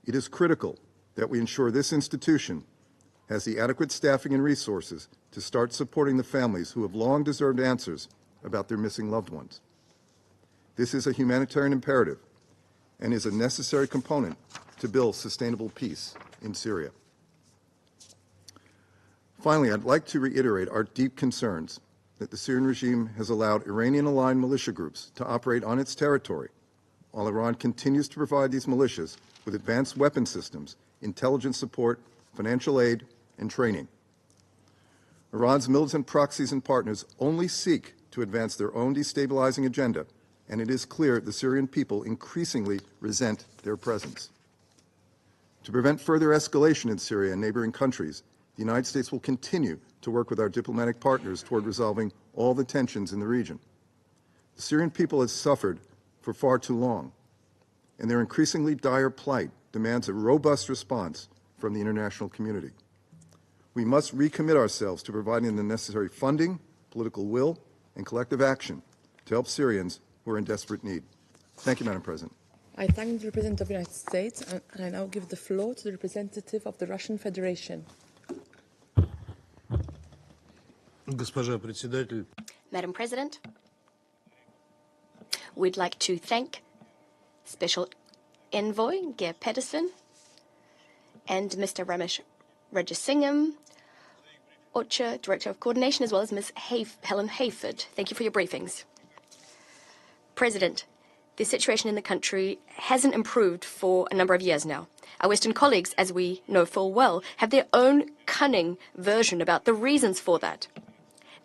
It is critical that we ensure this institution has the adequate staffing and resources to start supporting the families who have long deserved answers about their missing loved ones. This is a humanitarian imperative and is a necessary component to build sustainable peace in Syria. Finally, I'd like to reiterate our deep concerns that the Syrian regime has allowed Iranian-aligned militia groups to operate on its territory, while Iran continues to provide these militias with advanced weapon systems, intelligence support, financial aid, and training. Iran's militant proxies and partners only seek to advance their own destabilizing agenda, and it is clear the Syrian people increasingly resent their presence. To prevent further escalation in Syria and neighboring countries, the United States will continue to work with our diplomatic partners toward resolving all the tensions in the region. The Syrian people has suffered for far too long, and their increasingly dire plight demands a robust response from the international community. We must recommit ourselves to providing the necessary funding, political will, and collective action to help Syrians who are in desperate need. Thank you, Madam President. I thank the representative of the United States, and I now give the floor to the representative of the Russian Federation. Madam President, we'd like to thank Special Envoy Geir Pedersen and Mr. Ramesh Rajasingham, OCHA Director of Coordination, as well as Ms. Helen Hayford. Thank you for your briefings. President, the situation in the country hasn't improved for a number of years now. Our Western colleagues, as we know full well, have their own cunning version about the reasons for that.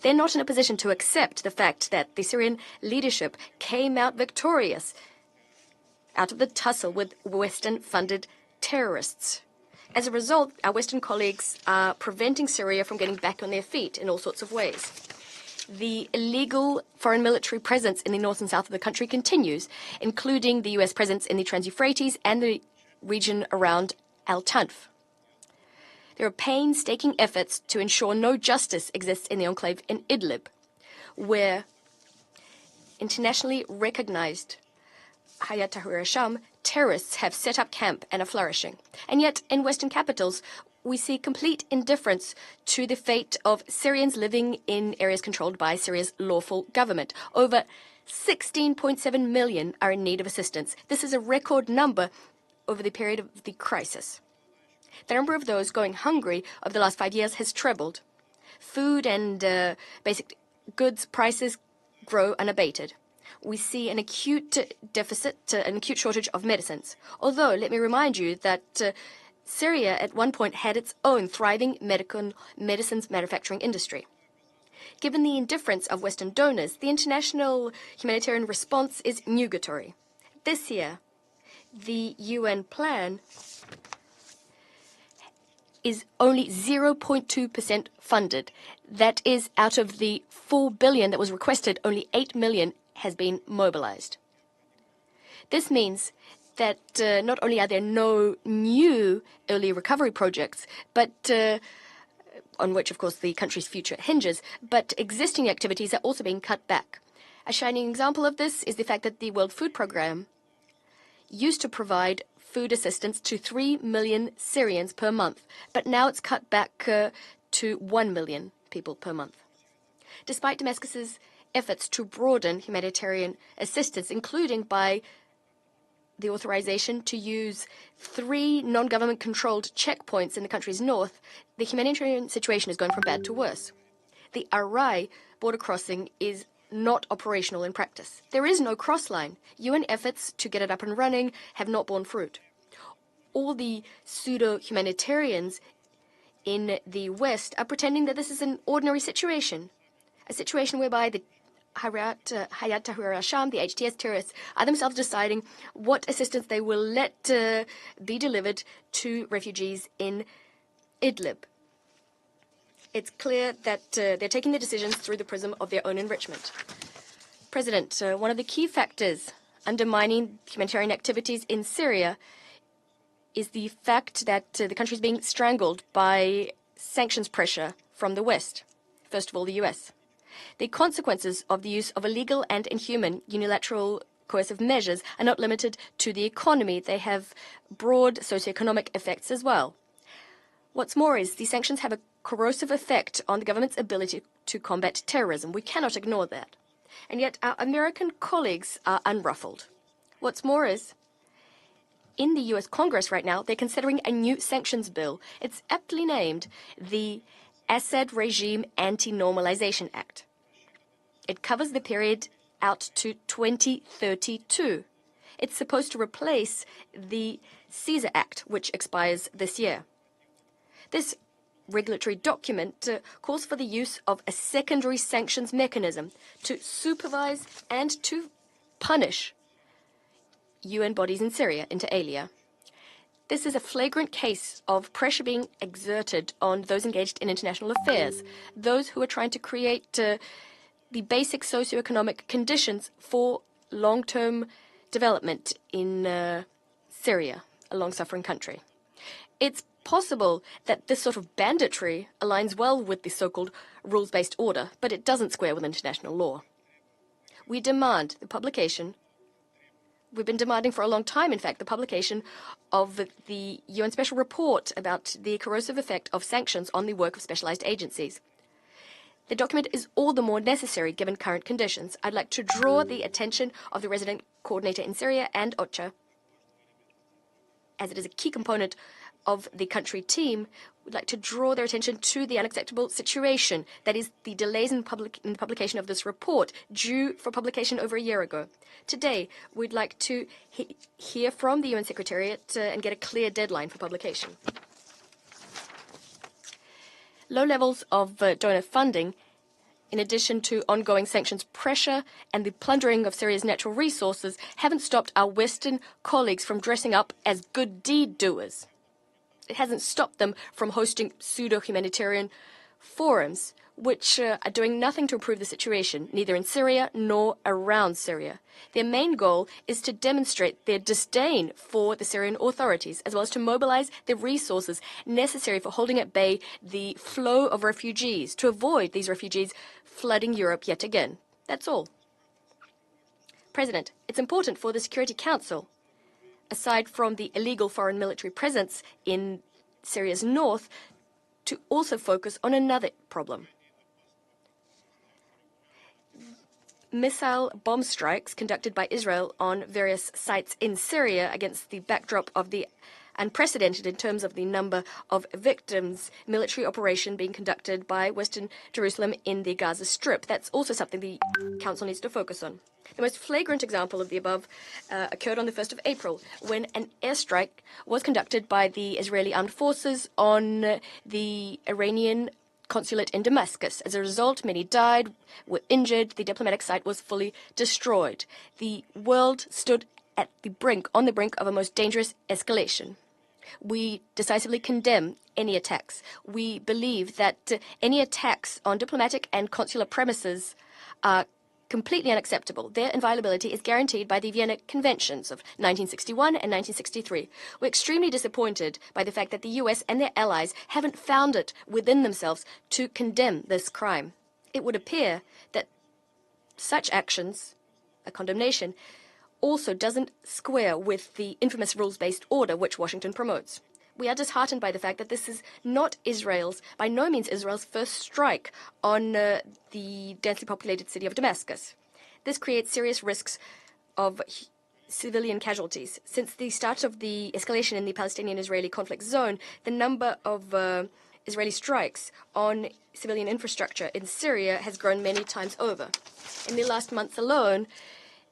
They're not in a position to accept the fact that the Syrian leadership came out victorious out of the tussle with Western-funded terrorists. As a result, our Western colleagues are preventing Syria from getting back on their feet in all sorts of ways. The illegal foreign military presence in the north and south of the country continues, including the U.S. presence in the Trans-Euphrates and the region around Al-Tanf. There are painstaking efforts to ensure no justice exists in the enclave in Idlib, where internationally recognized Hayat Tahrir al-Sham terrorists have set up camp and are flourishing. And yet, in Western capitals, we see complete indifference to the fate of Syrians living in areas controlled by Syria's lawful government. Over 16.7 million are in need of assistance. This is a record number over the period of the crisis. The number of those going hungry over the last 5 years has trebled. Food and basic goods prices grow unabated. We see an acute deficit, an acute shortage of medicines. Although, let me remind you that Syria at one point had its own thriving medicines manufacturing industry. Given the indifference of Western donors, the international humanitarian response is nugatory. This year, the UN plan is only 0.2% funded. That is, out of the $4 billion that was requested, only $8 million has been mobilized. This means that not only are there no new early recovery projects, but on which, of course, the country's future hinges, but existing activities are also being cut back. A shining example of this is the fact that the World Food Programme used to provide food assistance to 3 million Syrians per month, but now it's cut back to 1 million people per month. Despite Damascus's efforts to broaden humanitarian assistance, including by the authorization to use 3 non-government controlled checkpoints in the country's north, the humanitarian situation is going from bad to worse. The Arai border crossing is not operational in practice. There is no cross line. UN efforts to get it up and running have not borne fruit. All the pseudo-humanitarians in the West are pretending that this is an ordinary situation, a situation whereby the Hayat Tahrir al-Sham, the HTS terrorists, are themselves deciding what assistance they will let be delivered to refugees in Idlib. It's clear that they're taking the decisions through the prism of their own enrichment. President, one of the key factors undermining humanitarian activities in Syria is the fact that the country is being strangled by sanctions pressure from the West, first of all the US. The consequences of the use of illegal and inhuman unilateral coercive measures are not limited to the economy. They have broad socioeconomic effects as well. What's more is these sanctions have a corrosive effect on the government's ability to combat terrorism. We cannot ignore that. And yet our American colleagues are unruffled. What's more is, in the US Congress right now, they're considering a new sanctions bill. It's aptly named the Assad Regime Anti-Normalization Act. It covers the period out to 2032. It's supposed to replace the Caesar Act, which expires this year. This regulatory document calls for the use of a secondary sanctions mechanism to supervise and to punish UN bodies in Syria, inter alia. This is a flagrant case of pressure being exerted on those engaged in international affairs, those who are trying to create the basic socioeconomic conditions for long-term development in Syria, a long-suffering country. It's possible that this sort of banditry aligns well with the so-called rules-based order, but it doesn't square with international law. We demand the publication, we've been demanding for a long time, in fact, the publication of the UN Special Report about the corrosive effect of sanctions on the work of specialized agencies. The document is all the more necessary given current conditions. I'd like to draw the attention of the resident coordinator in Syria and OCHA, as it is a key component of the country team. We'd like to draw their attention to the unacceptable situation, that is, the delays in the publication of this report, due for publication over a year ago. Today, we'd like to hear from the UN Secretariat and get a clear deadline for publication. Low levels of donor funding, in addition to ongoing sanctions pressure and the plundering of Syria's natural resources, haven't stopped our Western colleagues from dressing up as good deed doers. It hasn't stopped them from hosting pseudo-humanitarian forums, which are doing nothing to improve the situation, neither in Syria nor around Syria. Their main goal is to demonstrate their disdain for the Syrian authorities, as well as to mobilize the resources necessary for holding at bay the flow of refugees, to avoid these refugees flooding Europe yet again. That's all. President, it's important for the Security Council, aside from the illegal foreign military presence in Syria's north, to also focus on another problem. Missile bomb strikes conducted by Israel on various sites in Syria against the backdrop of the unprecedented, in terms of the number of victims, military operation being conducted by Western Jerusalem in the Gaza Strip. That's also something the Council needs to focus on. The most flagrant example of the above occurred on the 1st of April, when an airstrike was conducted by the Israeli armed forces on the Iranian consulate in Damascus. As a result, many died, were injured, the diplomatic site was fully destroyed. The world stood on the brink of a most dangerous escalation. We decisively condemn any attacks. We believe that any attacks on diplomatic and consular premises are completely unacceptable. Their inviolability is guaranteed by the Vienna Conventions of 1961 and 1963. We're extremely disappointed by the fact that the US and their allies haven't found it within themselves to condemn this crime. It would appear that such actions, a condemnation, also doesn't square with the infamous rules-based order which Washington promotes. We are disheartened by the fact that this is not by no means Israel's first strike on the densely populated city of Damascus. This creates serious risks of civilian casualties. Since the start of the escalation in the Palestinian-Israeli conflict zone, the number of Israeli strikes on civilian infrastructure in Syria has grown many times over. In the last month alone,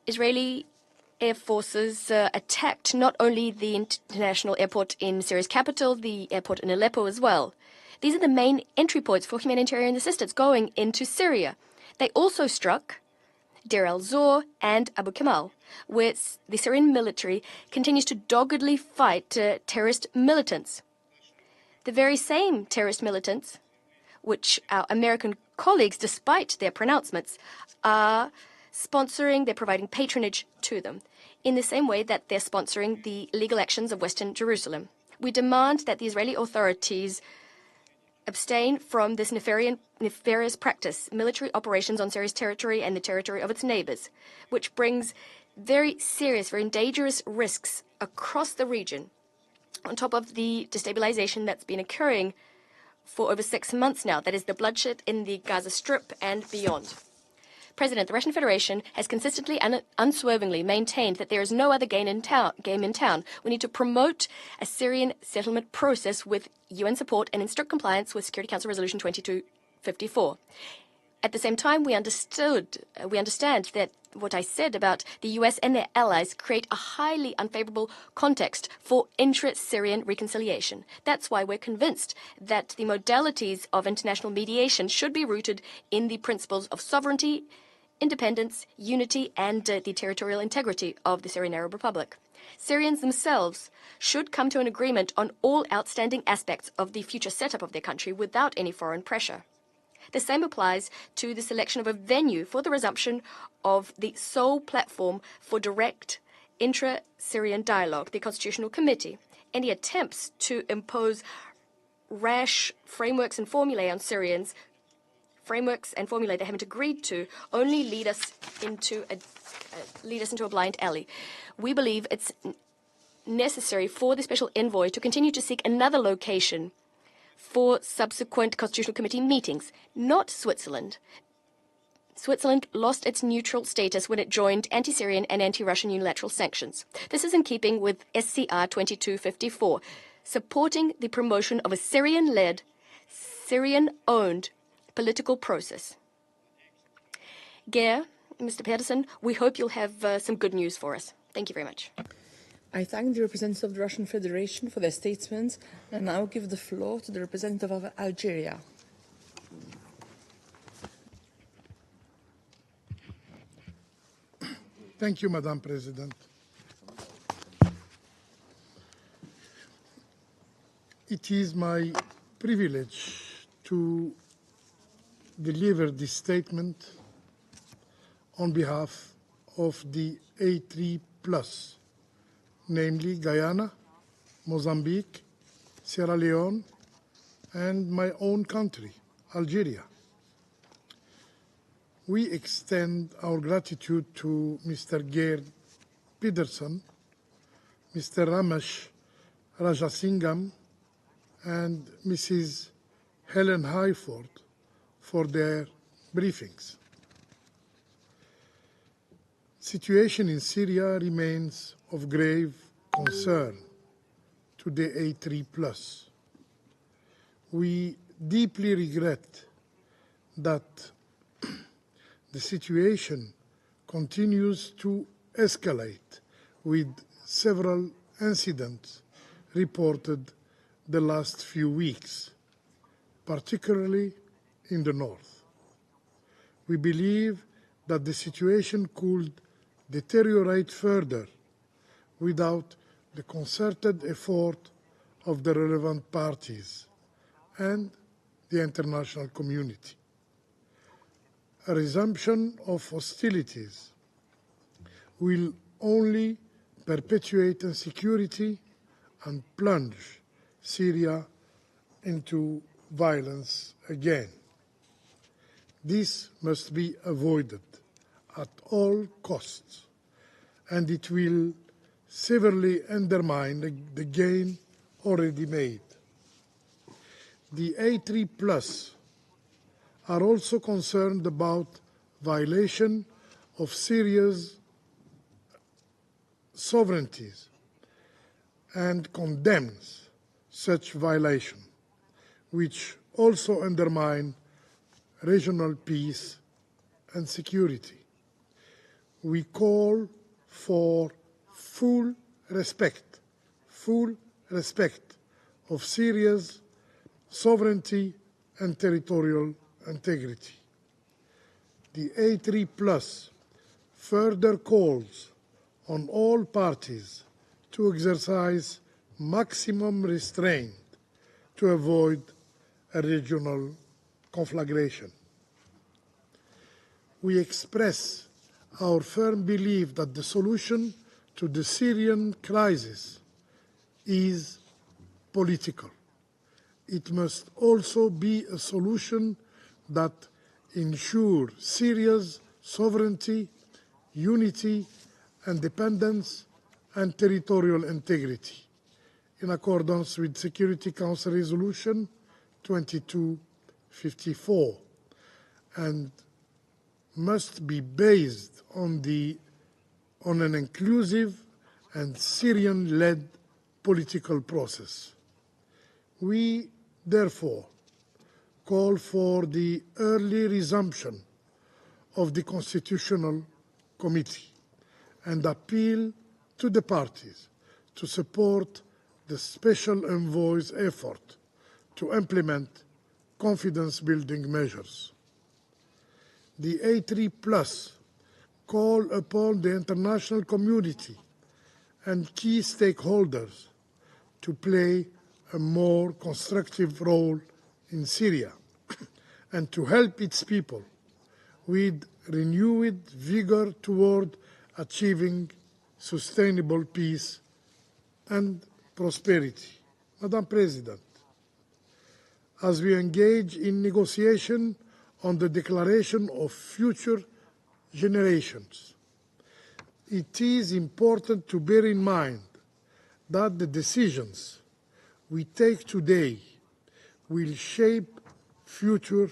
Israeli air forces attacked not only the international airport in Syria's capital, the airport in Aleppo as well. These are the main entry points for humanitarian assistance going into Syria. They also struck Deir al-Zor and Abu Kamal, where the Syrian military continues to doggedly fight terrorist militants. The very same terrorist militants, which our American colleagues, despite their pronouncements, are they're providing patronage to them, in the same way that they're sponsoring the illegal actions of Western Jerusalem. We demand that the Israeli authorities abstain from this nefarious practice, military operations on Syria's territory and the territory of its neighbors, which brings very serious, very dangerous risks across the region, on top of the destabilization that's been occurring for over 6 months now, that is the bloodshed in the Gaza Strip and beyond. President, the Russian Federation has consistently and unswervingly maintained that there is no other game in town. We need to promote a Syrian settlement process with UN support and in strict compliance with Security Council Resolution 2254. At the same time, we understand that what I said about the US and their allies create a highly unfavorable context for intra-Syrian reconciliation. That's why we're convinced that the modalities of international mediation should be rooted in the principles of sovereignty, independence, unity, and the territorial integrity of the Syrian Arab Republic. Syrians themselves should come to an agreement on all outstanding aspects of the future setup of their country without any foreign pressure. The same applies to the selection of a venue for the resumption of the sole platform for direct intra-Syrian dialogue, the Constitutional Committee. Any attempts to impose rash frameworks and formulae on Syrians, frameworks and formulae they haven't agreed to, only lead us into a blind alley. We believe it's necessary for the Special Envoy to continue to seek another location for subsequent Constitutional Committee meetings, not Switzerland. Switzerland lost its neutral status when it joined anti-Syrian and anti-Russian unilateral sanctions. This is in keeping with SCR 2254, supporting the promotion of a Syrian-led, Syrian-owned political process. Geir, Mr. Pedersen, we hope you'll have some good news for us. Thank you very much. I thank the representative of the Russian Federation for their statements and now give the floor to the representative of Algeria. Thank you, Madam President. It is my privilege to deliver this statement on behalf of the A3+, namely Guyana, Mozambique, Sierra Leone, and my own country, Algeria. We extend our gratitude to Mr. Geir Pedersen, Mr. Ramesh Rajasingham, and Mrs. Helen Highford for their briefings. Situation in Syria remains of grave concern to the A3+. We deeply regret that the situation continues to escalate, with several incidents reported the last few weeks, particularly in the north. We believe that the situation could deteriorate further without the concerted effort of the relevant parties and the international community. A resumption of hostilities will only perpetuate insecurity and plunge Syria into violence again. This must be avoided at all costs, and it will severely undermine the gain already made. The A3 Plus are also concerned about violation of Syria's sovereignties and condemns such violation, which also undermine regional peace and security. We call for full respect of Syria's sovereignty and territorial integrity. The A3 Plus further calls on all parties to exercise maximum restraint to avoid a regional conflagration. We express our firm belief that the solution to the Syrian crisis is political. It must also be a solution that ensures Syria's sovereignty, unity, independence, and territorial integrity, in accordance with Security Council Resolution 2254, and must be based on an inclusive and Syrian-led political process. We, therefore, call for the early resumption of the Constitutional Committee and appeal to the parties to support the Special Envoy's effort to implement confidence-building measures. The A3 Plus call upon the international community and key stakeholders to play a more constructive role in Syria and to help its people with renewed vigor toward achieving sustainable peace and prosperity. Madam President, as we engage in negotiation on the declaration of future generations, it is important to bear in mind that the decisions we take today will shape future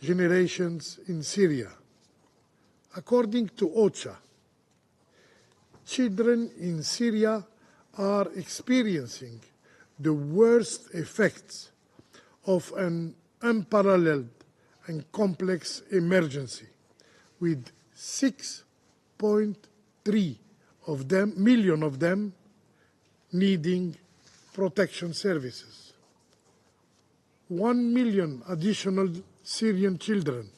generations in Syria. According to OCHA, children in Syria are experiencing the worst effects of an unparalleled and complex emergency, with 6.3 million of them needing protection services. 1 million additional Syrian children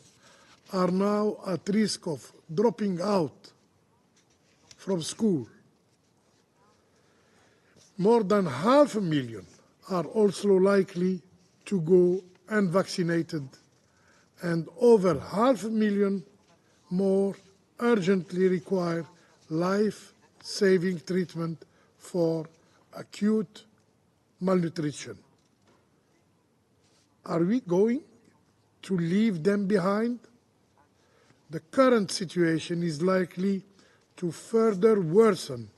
are now at risk of dropping out from school. More than 500,000 are also likely to go unvaccinated, and over 500,000 more urgently require life-saving treatment for acute malnutrition. Are we going to leave them behind? The current situation is likely to further worsen,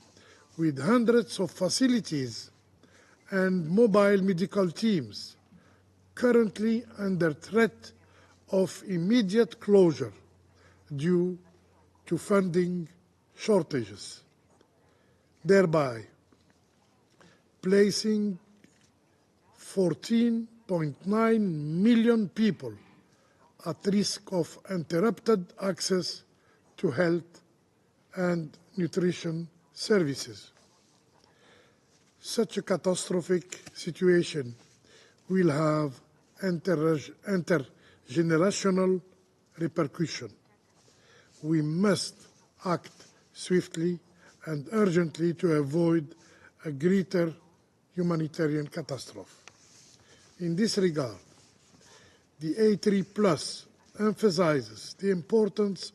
with hundreds of facilities and mobile medical teams currently under threat of immediate closure due to funding shortages, thereby placing 14.9 million people at risk of interrupted access to health and nutrition services. Such a catastrophic situation will have intergenerational repercussions. We must act swiftly and urgently to avoid a greater humanitarian catastrophe. In this regard, the A3 Plus emphasizes the importance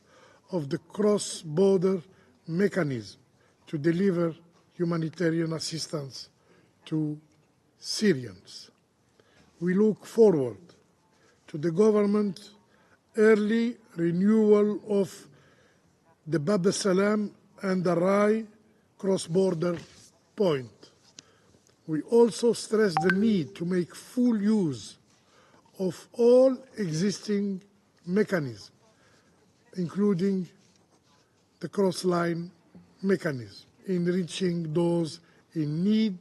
of the cross-border mechanism to deliver humanitarian assistance to Syrians. We look forward to the government's early renewal of the Bab al-Salam and the Rai cross-border point, We also stress the need to make full use of all existing mechanisms, including the cross-line mechanism, in reaching those in need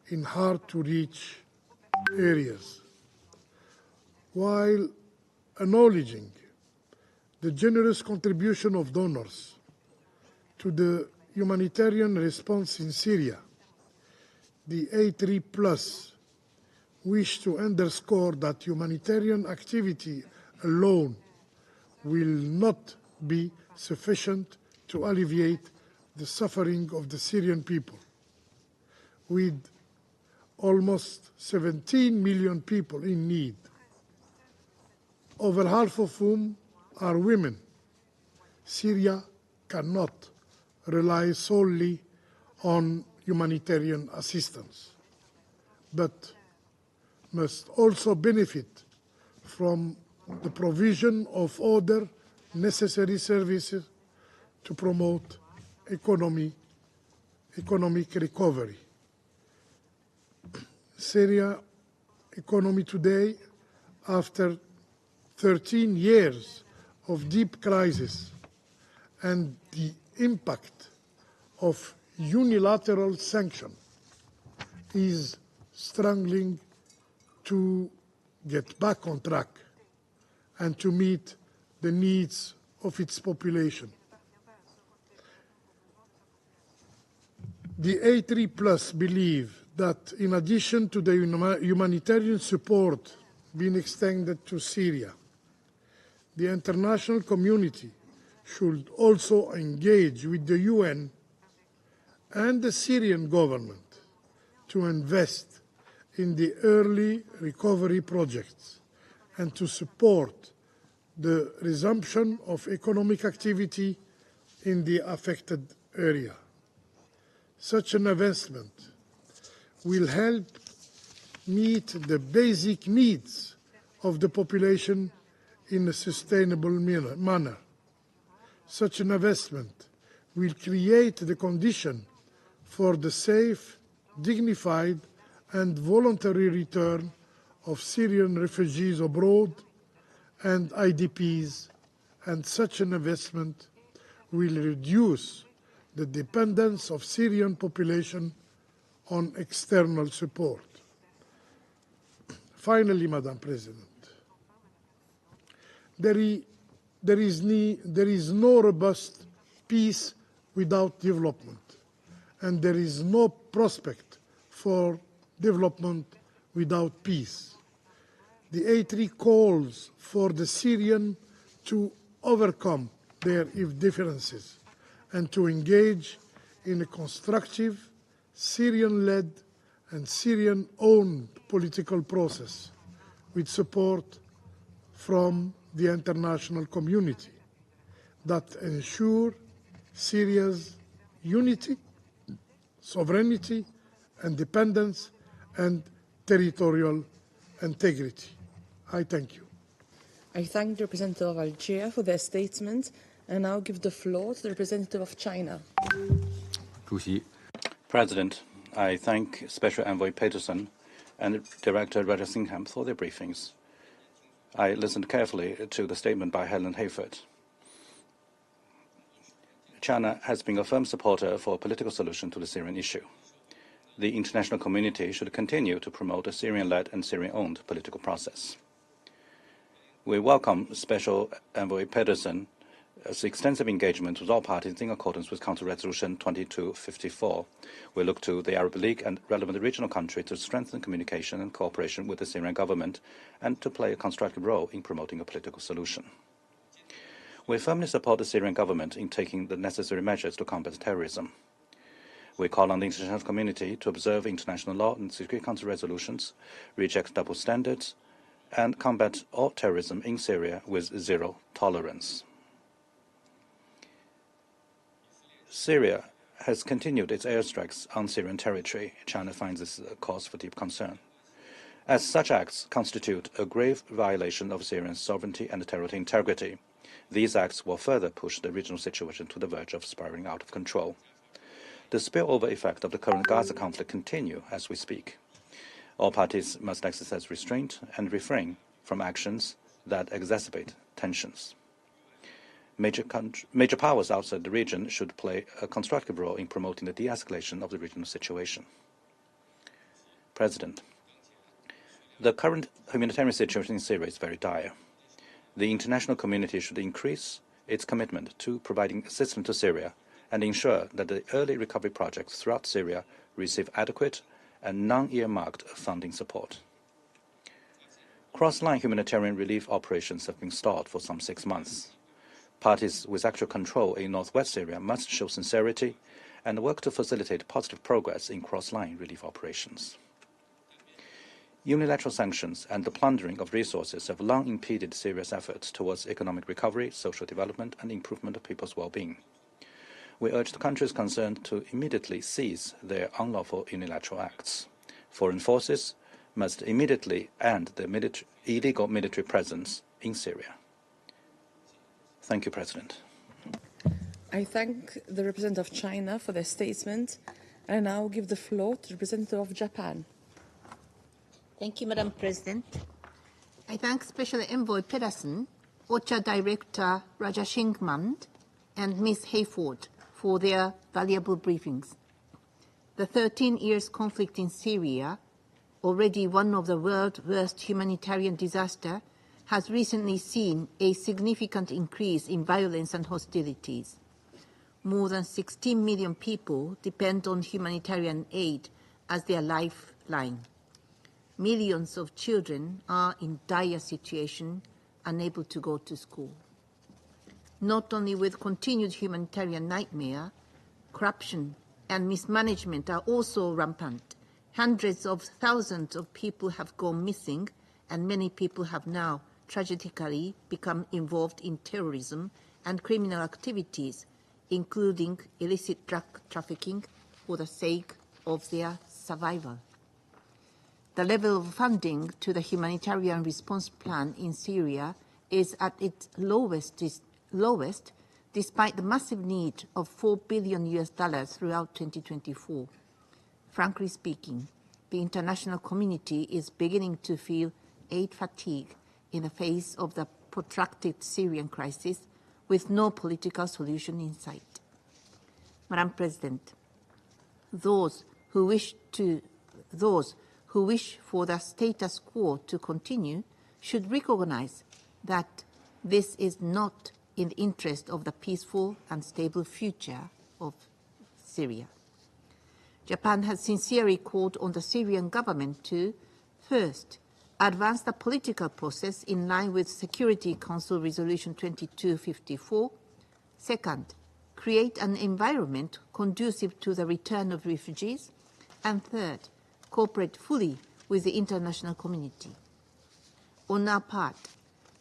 in hard-to-reach areas, while acknowledging the generous contribution of donors to the humanitarian response in Syria. The A3+ wish to underscore that humanitarian activity alone will not be sufficient to alleviate the suffering of the Syrian people. With almost 17 million people in need, over half of whom are women, Syria cannot rely solely on humanitarian assistance, but must also benefit from the provision of other necessary services to promote economic recovery. Syria economy today, after 13 years of deep crisis and the impact of unilateral sanction, is struggling to get back on track and to meet the needs of its population. The A3+ believe that in addition to the humanitarian support being extended to Syria, the international community should also engage with the UN and the Syrian government to invest in the early recovery projects and to support the resumption of economic activity in the affected area. Such an investment will help meet the basic needs of the population in a sustainable manner. Such an investment will create the condition for the safe, dignified, and voluntary return of Syrian refugees abroad and IDPs, and such an investment will reduce the dependence of Syrian population on external support. Finally, Madam President, there is no robust peace without development, and there is no prospect for development without peace. The A3 calls for the Syrians to overcome their differences and to engage in a constructive, Syrian-led and Syrian-owned political process with support from the international community that ensure Syria's unity, sovereignty, independence, and territorial integrity. I thank you. I thank the representative of Algeria for their statement and now give the floor to the representative of China. President, I thank Special Envoy Peterson and Director Raja Singham for their briefings. I listened carefully to the statement by Helen Hayford. China has been a firm supporter for a political solution to the Syrian issue. The international community should continue to promote a Syrian-led and Syrian-owned political process. We welcome Special Envoy Peterson's extensive engagement with all parties in accordance with Council Resolution 2254. We look to the Arab League and relevant regional countries to strengthen communication and cooperation with the Syrian government and to play a constructive role in promoting a political solution. We firmly support the Syrian government in taking the necessary measures to combat terrorism. We call on the international community to observe international law and Security Council resolutions, reject double standards, and combat all terrorism in Syria with zero tolerance. Syria has continued its airstrikes on Syrian territory. China finds this a cause for deep concern, as such acts constitute a grave violation of Syrian sovereignty and territorial integrity. These acts will further push the regional situation to the verge of spiraling out of control. The spillover effect of the current Gaza conflict continue as we speak. All parties must exercise restraint and refrain from actions that exacerbate tensions. Major powers outside the region should play a constructive role in promoting the de-escalation of the regional situation. President, the current humanitarian situation in Syria is very dire. The international community should increase its commitment to providing assistance to Syria and ensure that the early recovery projects throughout Syria receive adequate and non-earmarked funding support. Cross-line humanitarian relief operations have been stalled for some 6 months. Parties with actual control in northwest Syria must show sincerity and work to facilitate positive progress in cross-line relief operations. Unilateral sanctions and the plundering of resources have long impeded Syria's efforts towards economic recovery, social development, and improvement of people's well-being. We urge the countries concerned to immediately cease their unlawful unilateral acts. Foreign forces must immediately end the illegal military presence in Syria. Thank you, President. I thank the representative of China for their statement. I now give the floor to the representative of Japan. Thank you, Madam President. I thank Special Envoy Pedersen, OCHA Director Raja Shingmand, and Ms. Hayford for their valuable briefings. The 13 years conflict in Syria, already one of the world's worst humanitarian disasters, has recently seen a significant increase in violence and hostilities. More than 16 million people depend on humanitarian aid as their lifeline. Millions of children are in dire situation, unable to go to school. Not only with continued humanitarian nightmare, corruption and mismanagement are also rampant. Hundreds of thousands of people have gone missing, and many people have now tragically become involved in terrorism and criminal activities, including illicit drug trafficking, for the sake of their survival. The level of funding to the humanitarian response plan in Syria is at its lowest despite the massive need of $4 billion throughout 2024. Frankly speaking, the international community is beginning to feel aid fatigue in the face of the protracted Syrian crisis with no political solution in sight. Madam President, those who wish for the status quo to continue should recognize that this is not in the interest of the peaceful and stable future of Syria. Japan has sincerely called on the Syrian government to, first, advance the political process in line with Security Council Resolution 2254. Second, create an environment conducive to the return of refugees. And third, cooperate fully with the international community. On our part,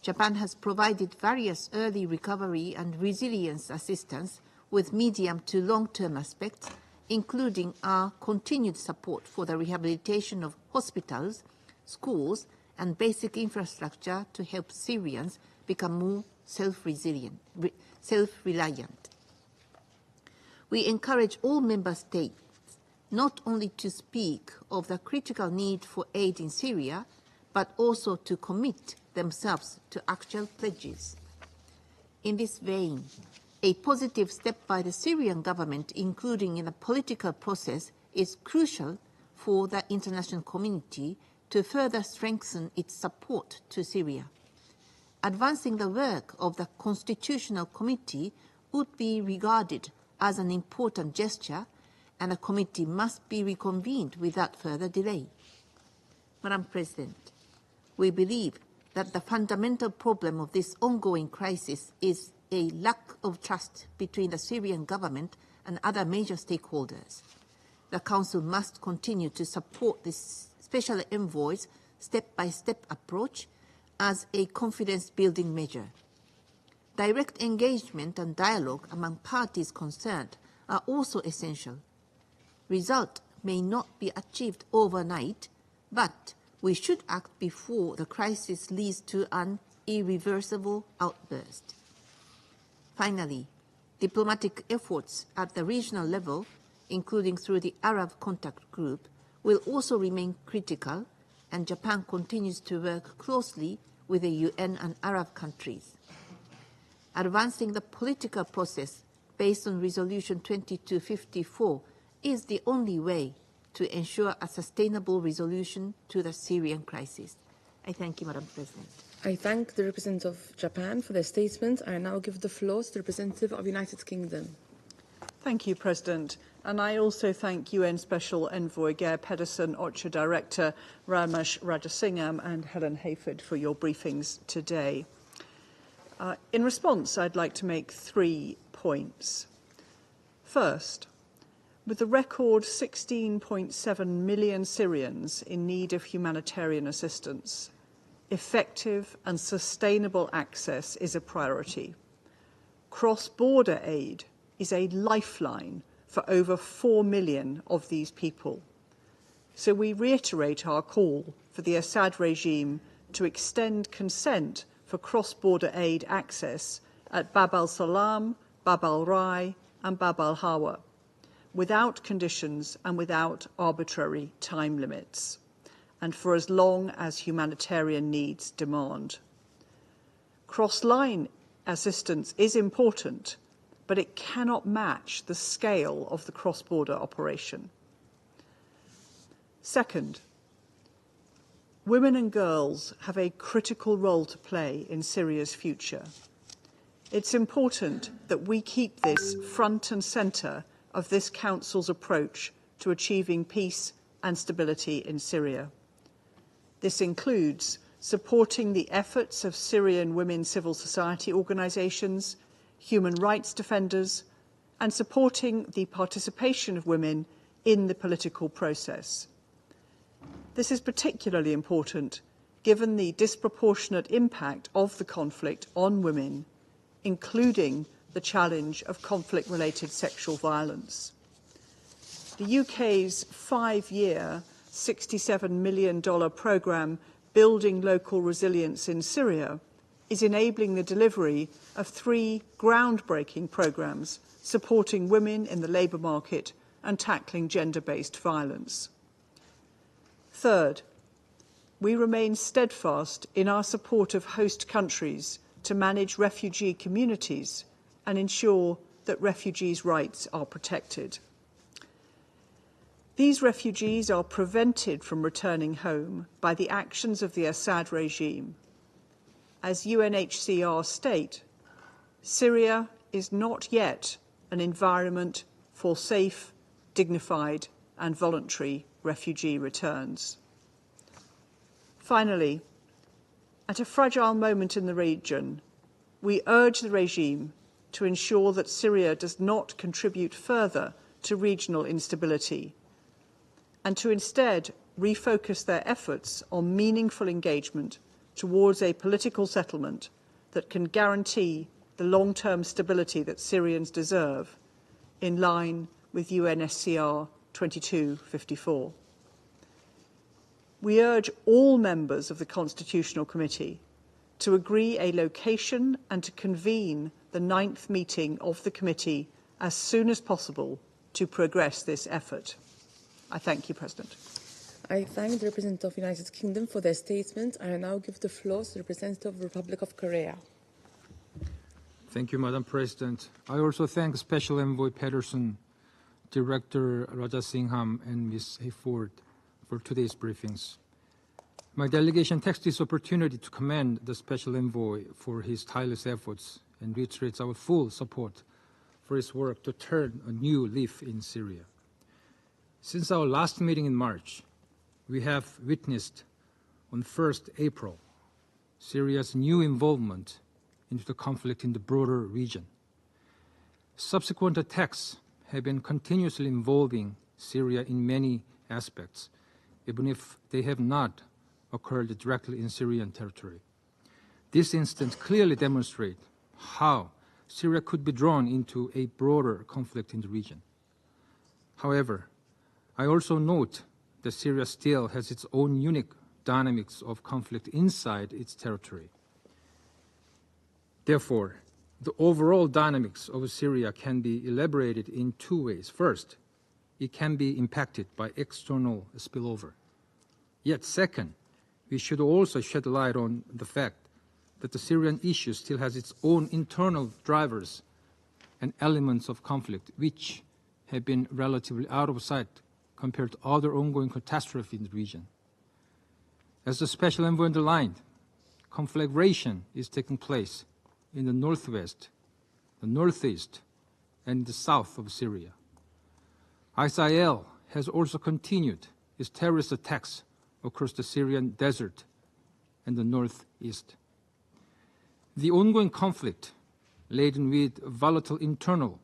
Japan has provided various early recovery and resilience assistance with medium to long-term aspects, including our continued support for the rehabilitation of hospitals, schools, and basic infrastructure to help Syrians become more self-reliant. We encourage all member states not only to speak of the critical need for aid in Syria, but also to commit themselves to actual pledges. In this vein, a positive step by the Syrian government, including in the political process, is crucial for the international community to further strengthen its support to Syria. Advancing the work of the Constitutional Committee would be regarded as an important gesture, and the committee must be reconvened without further delay. Madam President, we believe that the fundamental problem of this ongoing crisis is a lack of trust between the Syrian government and other major stakeholders. The Council must continue to support this Special Envoy's step-by-step approach as a confidence-building measure. Direct engagement and dialogue among parties concerned are also essential. Result may not be achieved overnight, but we should act before the crisis leads to an irreversible outburst. Finally, diplomatic efforts at the regional level, including through the Arab Contact Group, will also remain critical, and Japan continues to work closely with the UN and Arab countries. Advancing the political process based on Resolution 2254 is the only way to ensure a sustainable resolution to the Syrian crisis. I thank you, Madam President. I thank the representative of Japan for their statement. I now give the floor to the representative of the United Kingdom. Thank you, President. And I also thank UN Special Envoy Geir Pedersen, OCHA Director Ramesh Rajasingham and Helen Hayford for your briefings today. In response, I'd like to make 3 points. First, with the record 16.7 million Syrians in need of humanitarian assistance, effective and sustainable access is a priority. Cross-border aid is a lifeline for over 4 million of these people. So we reiterate our call for the Assad regime to extend consent for cross-border aid access at Bab al-Salam, Bab al-Rai and Bab al-Hawa, without conditions and without arbitrary time limits, and for as long as humanitarian needs demand. Cross-line assistance is important, but it cannot match the scale of the cross-border operation. Second, women and girls have a critical role to play in Syria's future. It's important that we keep this front and centre of this Council's approach to achieving peace and stability in Syria. This includes supporting the efforts of Syrian women civil society organisations, human rights defenders, and supporting the participation of women in the political process. This is particularly important given the disproportionate impact of the conflict on women, including the challenge of conflict-related sexual violence. The UK's 5-year, $67 million programme Building Local Resilience in Syria is enabling the delivery of 3 groundbreaking programmes supporting women in the labour market and tackling gender-based violence. Third, we remain steadfast in our support of host countries to manage refugee communities and ensure that refugees' rights are protected. These refugees are prevented from returning home by the actions of the Assad regime. As UNHCR state, Syria is not yet an environment for safe, dignified and voluntary refugee returns. Finally, at a fragile moment in the region, we urge the regime to ensure that Syria does not contribute further to regional instability and to instead refocus their efforts on meaningful engagement towards a political settlement that can guarantee the long-term stability that Syrians deserve, in line with UNSCR 2254. We urge all members of the Constitutional Committee to agree a location and to convene the 9th meeting of the committee as soon as possible to progress this effort. I thank you, President. I thank the representative of the United Kingdom for their statement. I now give the floor to the representative of the Republic of Korea. Thank you, Madam President. I also thank Special Envoy Pedersen, Director Rajasingham, and Ms. Hayford for today's briefings. My delegation takes this opportunity to commend the Special Envoy for his tireless efforts and reiterates our full support for his work to turn a new leaf in Syria. Since our last meeting in March, we have witnessed on 1st April Syria's new involvement into the conflict in the broader region. Subsequent attacks have been continuously involving Syria in many aspects, even if they have not occurred directly in Syrian territory. This instance clearly demonstrates how Syria could be drawn into a broader conflict in the region. However, I also note that Syria still has its own unique dynamics of conflict inside its territory. Therefore, the overall dynamics of Syria can be elaborated in 2 ways. First, it can be impacted by external spillover. Yet second, we should also shed light on the fact that the Syrian issue still has its own internal drivers and elements of conflict which have been relatively out of sight compared to other ongoing catastrophes in the region. As the Special Envoy underlined, conflagration is taking place in the northwest, the northeast, and the south of Syria. ISIL has also continued its terrorist attacks across the Syrian desert and the northeast. The ongoing conflict, laden with volatile internal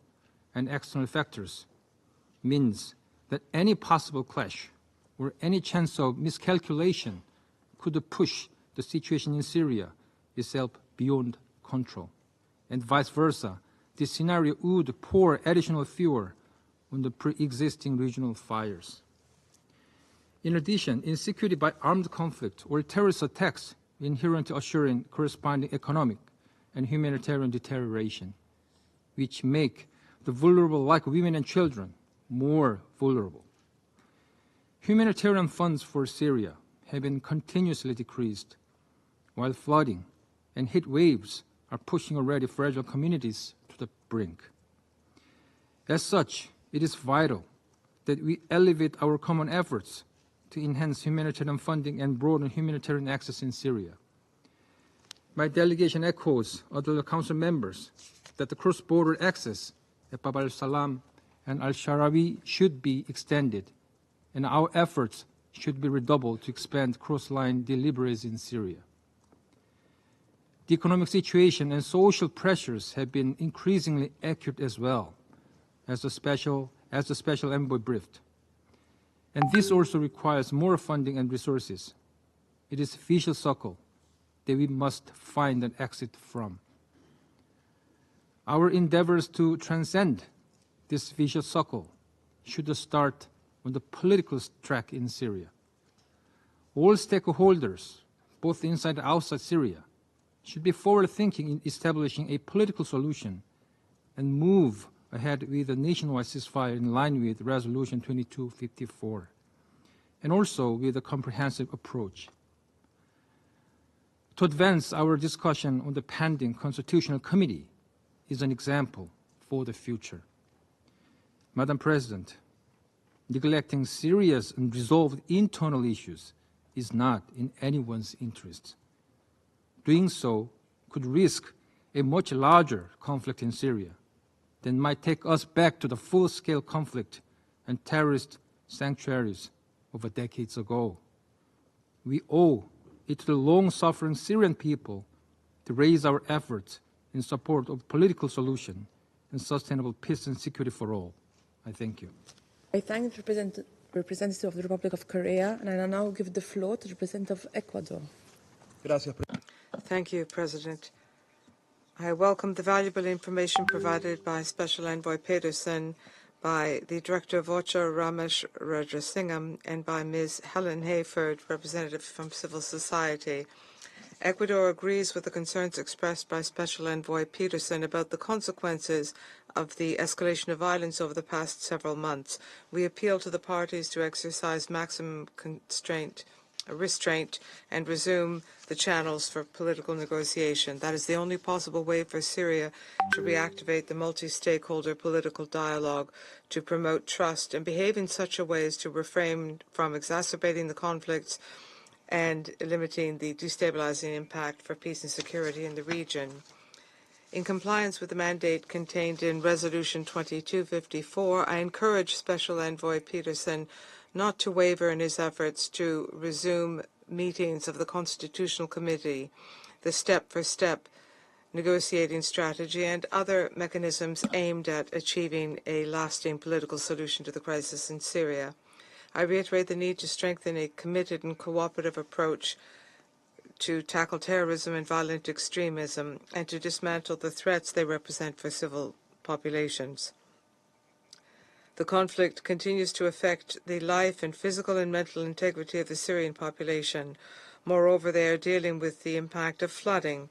and external factors, means that any possible clash or any chance of miscalculation could push the situation in Syria itself beyond control. And vice versa, this scenario would pour additional fuel on the pre-existing regional fires. In addition, insecurity by armed conflict or terrorist attacks inherently assuring corresponding economic and humanitarian deterioration, which make the vulnerable, like women and children, more vulnerable. Humanitarian funds for Syria have been continuously decreased, while flooding and heat waves are pushing already fragile communities to the brink. As such, it is vital that we elevate our common efforts to enhance humanitarian funding and broaden humanitarian access in Syria. My delegation echoes other Council members that the cross-border access at Bab al-Salam and al-Sharawi should be extended, and our efforts should be redoubled to expand cross-line deliveries in Syria. The economic situation and social pressures have been increasingly acute as well, as the Special Envoy briefed. And this also requires more funding and resources. It is a vicious circle that we must find an exit from. Our endeavors to transcend this vicious circle should start on the political track in Syria. All stakeholders, both inside and outside Syria, should be forward-thinking in establishing a political solution and move ahead with a nationwide ceasefire in line with Resolution 2254, and also with a comprehensive approach. To advance our discussion on the pending Constitutional Committee is an example for the future. Madam President, neglecting serious and resolved internal issues is not in anyone's interest. Doing so could risk a much larger conflict in Syria that might take us back to the full-scale conflict and terrorist sanctuaries of decades ago. We owe it to the long-suffering Syrian people to raise our efforts in support of political solution and sustainable peace and security for all. I thank you. I thank the representative of the Republic of Korea, and I now give the floor to the representative of Ecuador. Thank you, President. I welcome the valuable information provided by Special Envoy Pedersen, by the Director of OCHA, Ramesh Rajasingham, and by Ms. Helen Hayford, representative from civil society. Ecuador agrees with the concerns expressed by Special Envoy Pedersen about the consequences of the escalation of violence over the past several months. We appeal to the parties to exercise maximum restraint and resume the channels for political negotiation. That is the only possible way for Syria to reactivate the multi-stakeholder political dialogue, to promote trust and behave in such a way as to refrain from exacerbating the conflicts and limiting the destabilizing impact for peace and security in the region. In compliance with the mandate contained in Resolution 2254, I encourage Special Envoy Pedersen not to waver in his efforts to resume meetings of the Constitutional Committee, the step-for-step negotiating strategy, and other mechanisms aimed at achieving a lasting political solution to the crisis in Syria. I reiterate the need to strengthen a committed and cooperative approach to tackle terrorism and violent extremism, and to dismantle the threats they represent for civil populations. The conflict continues to affect the life and physical and mental integrity of the Syrian population. Moreover, they are dealing with the impact of flooding.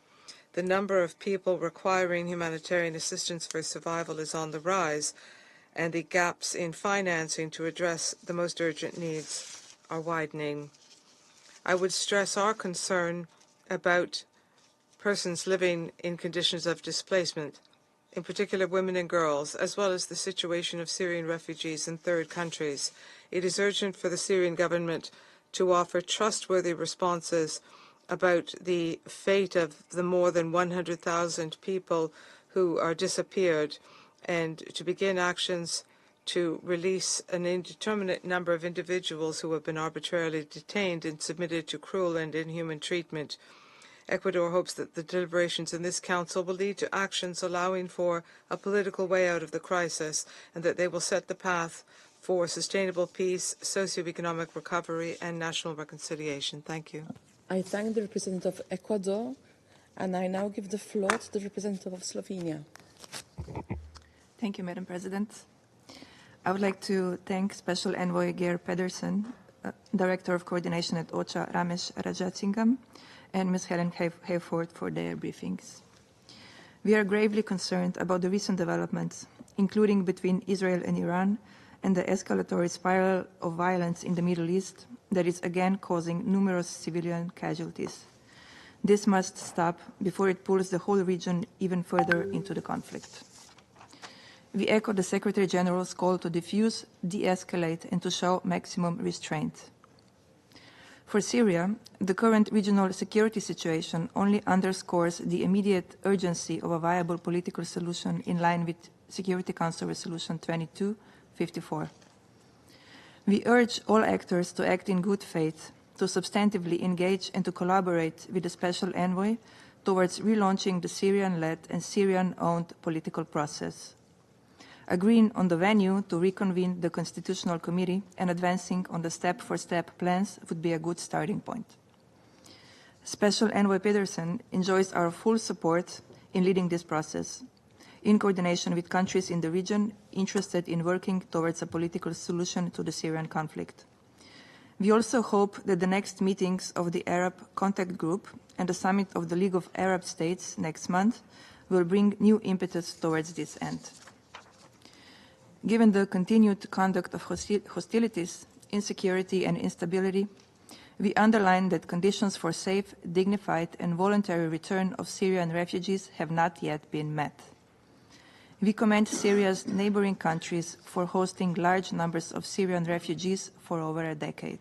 The number of people requiring humanitarian assistance for survival is on the rise, and the gaps in financing to address the most urgent needs are widening. I would stress our concern about persons living in conditions of displacement, in particular women and girls, as well as the situation of Syrian refugees in third countries. It is urgent for the Syrian government to offer trustworthy responses about the fate of the more than 100,000 people who are disappeared, and to begin actions to release an indeterminate number of individuals who have been arbitrarily detained and submitted to cruel and inhuman treatment. Ecuador hopes that the deliberations in this Council will lead to actions allowing for a political way out of the crisis, and that they will set the path for sustainable peace, socio-economic recovery, and national reconciliation. Thank you. I thank the representative of Ecuador, and I now give the floor to the representative of Slovenia. Thank you, Madam President. I would like to thank Special Envoy Geir Pedersen, Director of Coordination at OCHA, Ramesh Rajatsingam, and Ms. Helen Hayford for their briefings. We are gravely concerned about the recent developments, including between Israel and Iran, and the escalatory spiral of violence in the Middle East that is again causing numerous civilian casualties. This must stop before it pulls the whole region even further into the conflict. We echo the Secretary General's call to diffuse, de-escalate, and to show maximum restraint. For Syria, the current regional security situation only underscores the immediate urgency of a viable political solution in line with Security Council Resolution 2254. We urge all actors to act in good faith, to substantively engage and to collaborate with the Special Envoy towards relaunching the Syrian-led and Syrian-owned political process, agreeing on the venue to reconvene the Constitutional Committee and advancing on the step-for-step plans would be a good starting point. Special Envoy Pedersen enjoys our full support in leading this process, in coordination with countries in the region interested in working towards a political solution to the Syrian conflict. We also hope that the next meetings of the Arab Contact Group and the summit of the League of Arab States next month will bring new impetus towards this end. Given the continued conduct of hostilities, insecurity, and instability, we underline that conditions for safe, dignified, and voluntary return of Syrian refugees have not yet been met. We commend Syria's neighboring countries for hosting large numbers of Syrian refugees for over a decade.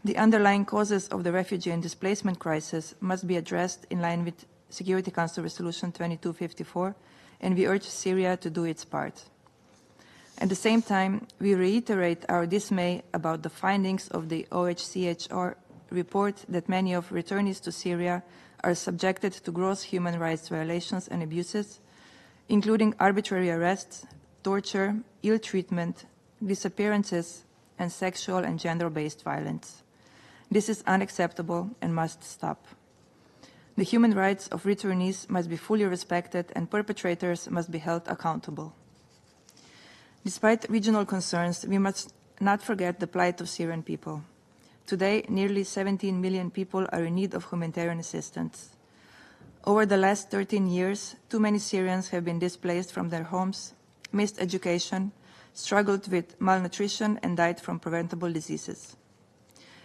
The underlying causes of the refugee and displacement crisis must be addressed in line with Security Council Resolution 2254, and we urge Syria to do its part. At the same time, we reiterate our dismay about the findings of the OHCHR report that many of returnees to Syria are subjected to gross human rights violations and abuses, including arbitrary arrests, torture, ill treatment, disappearances, and sexual and gender-based violence. This is unacceptable and must stop. The human rights of returnees must be fully respected and perpetrators must be held accountable. Despite regional concerns, we must not forget the plight of Syrian people. Today, nearly 17 million people are in need of humanitarian assistance. Over the last 13 years, too many Syrians have been displaced from their homes, missed education, struggled with malnutrition, and died from preventable diseases.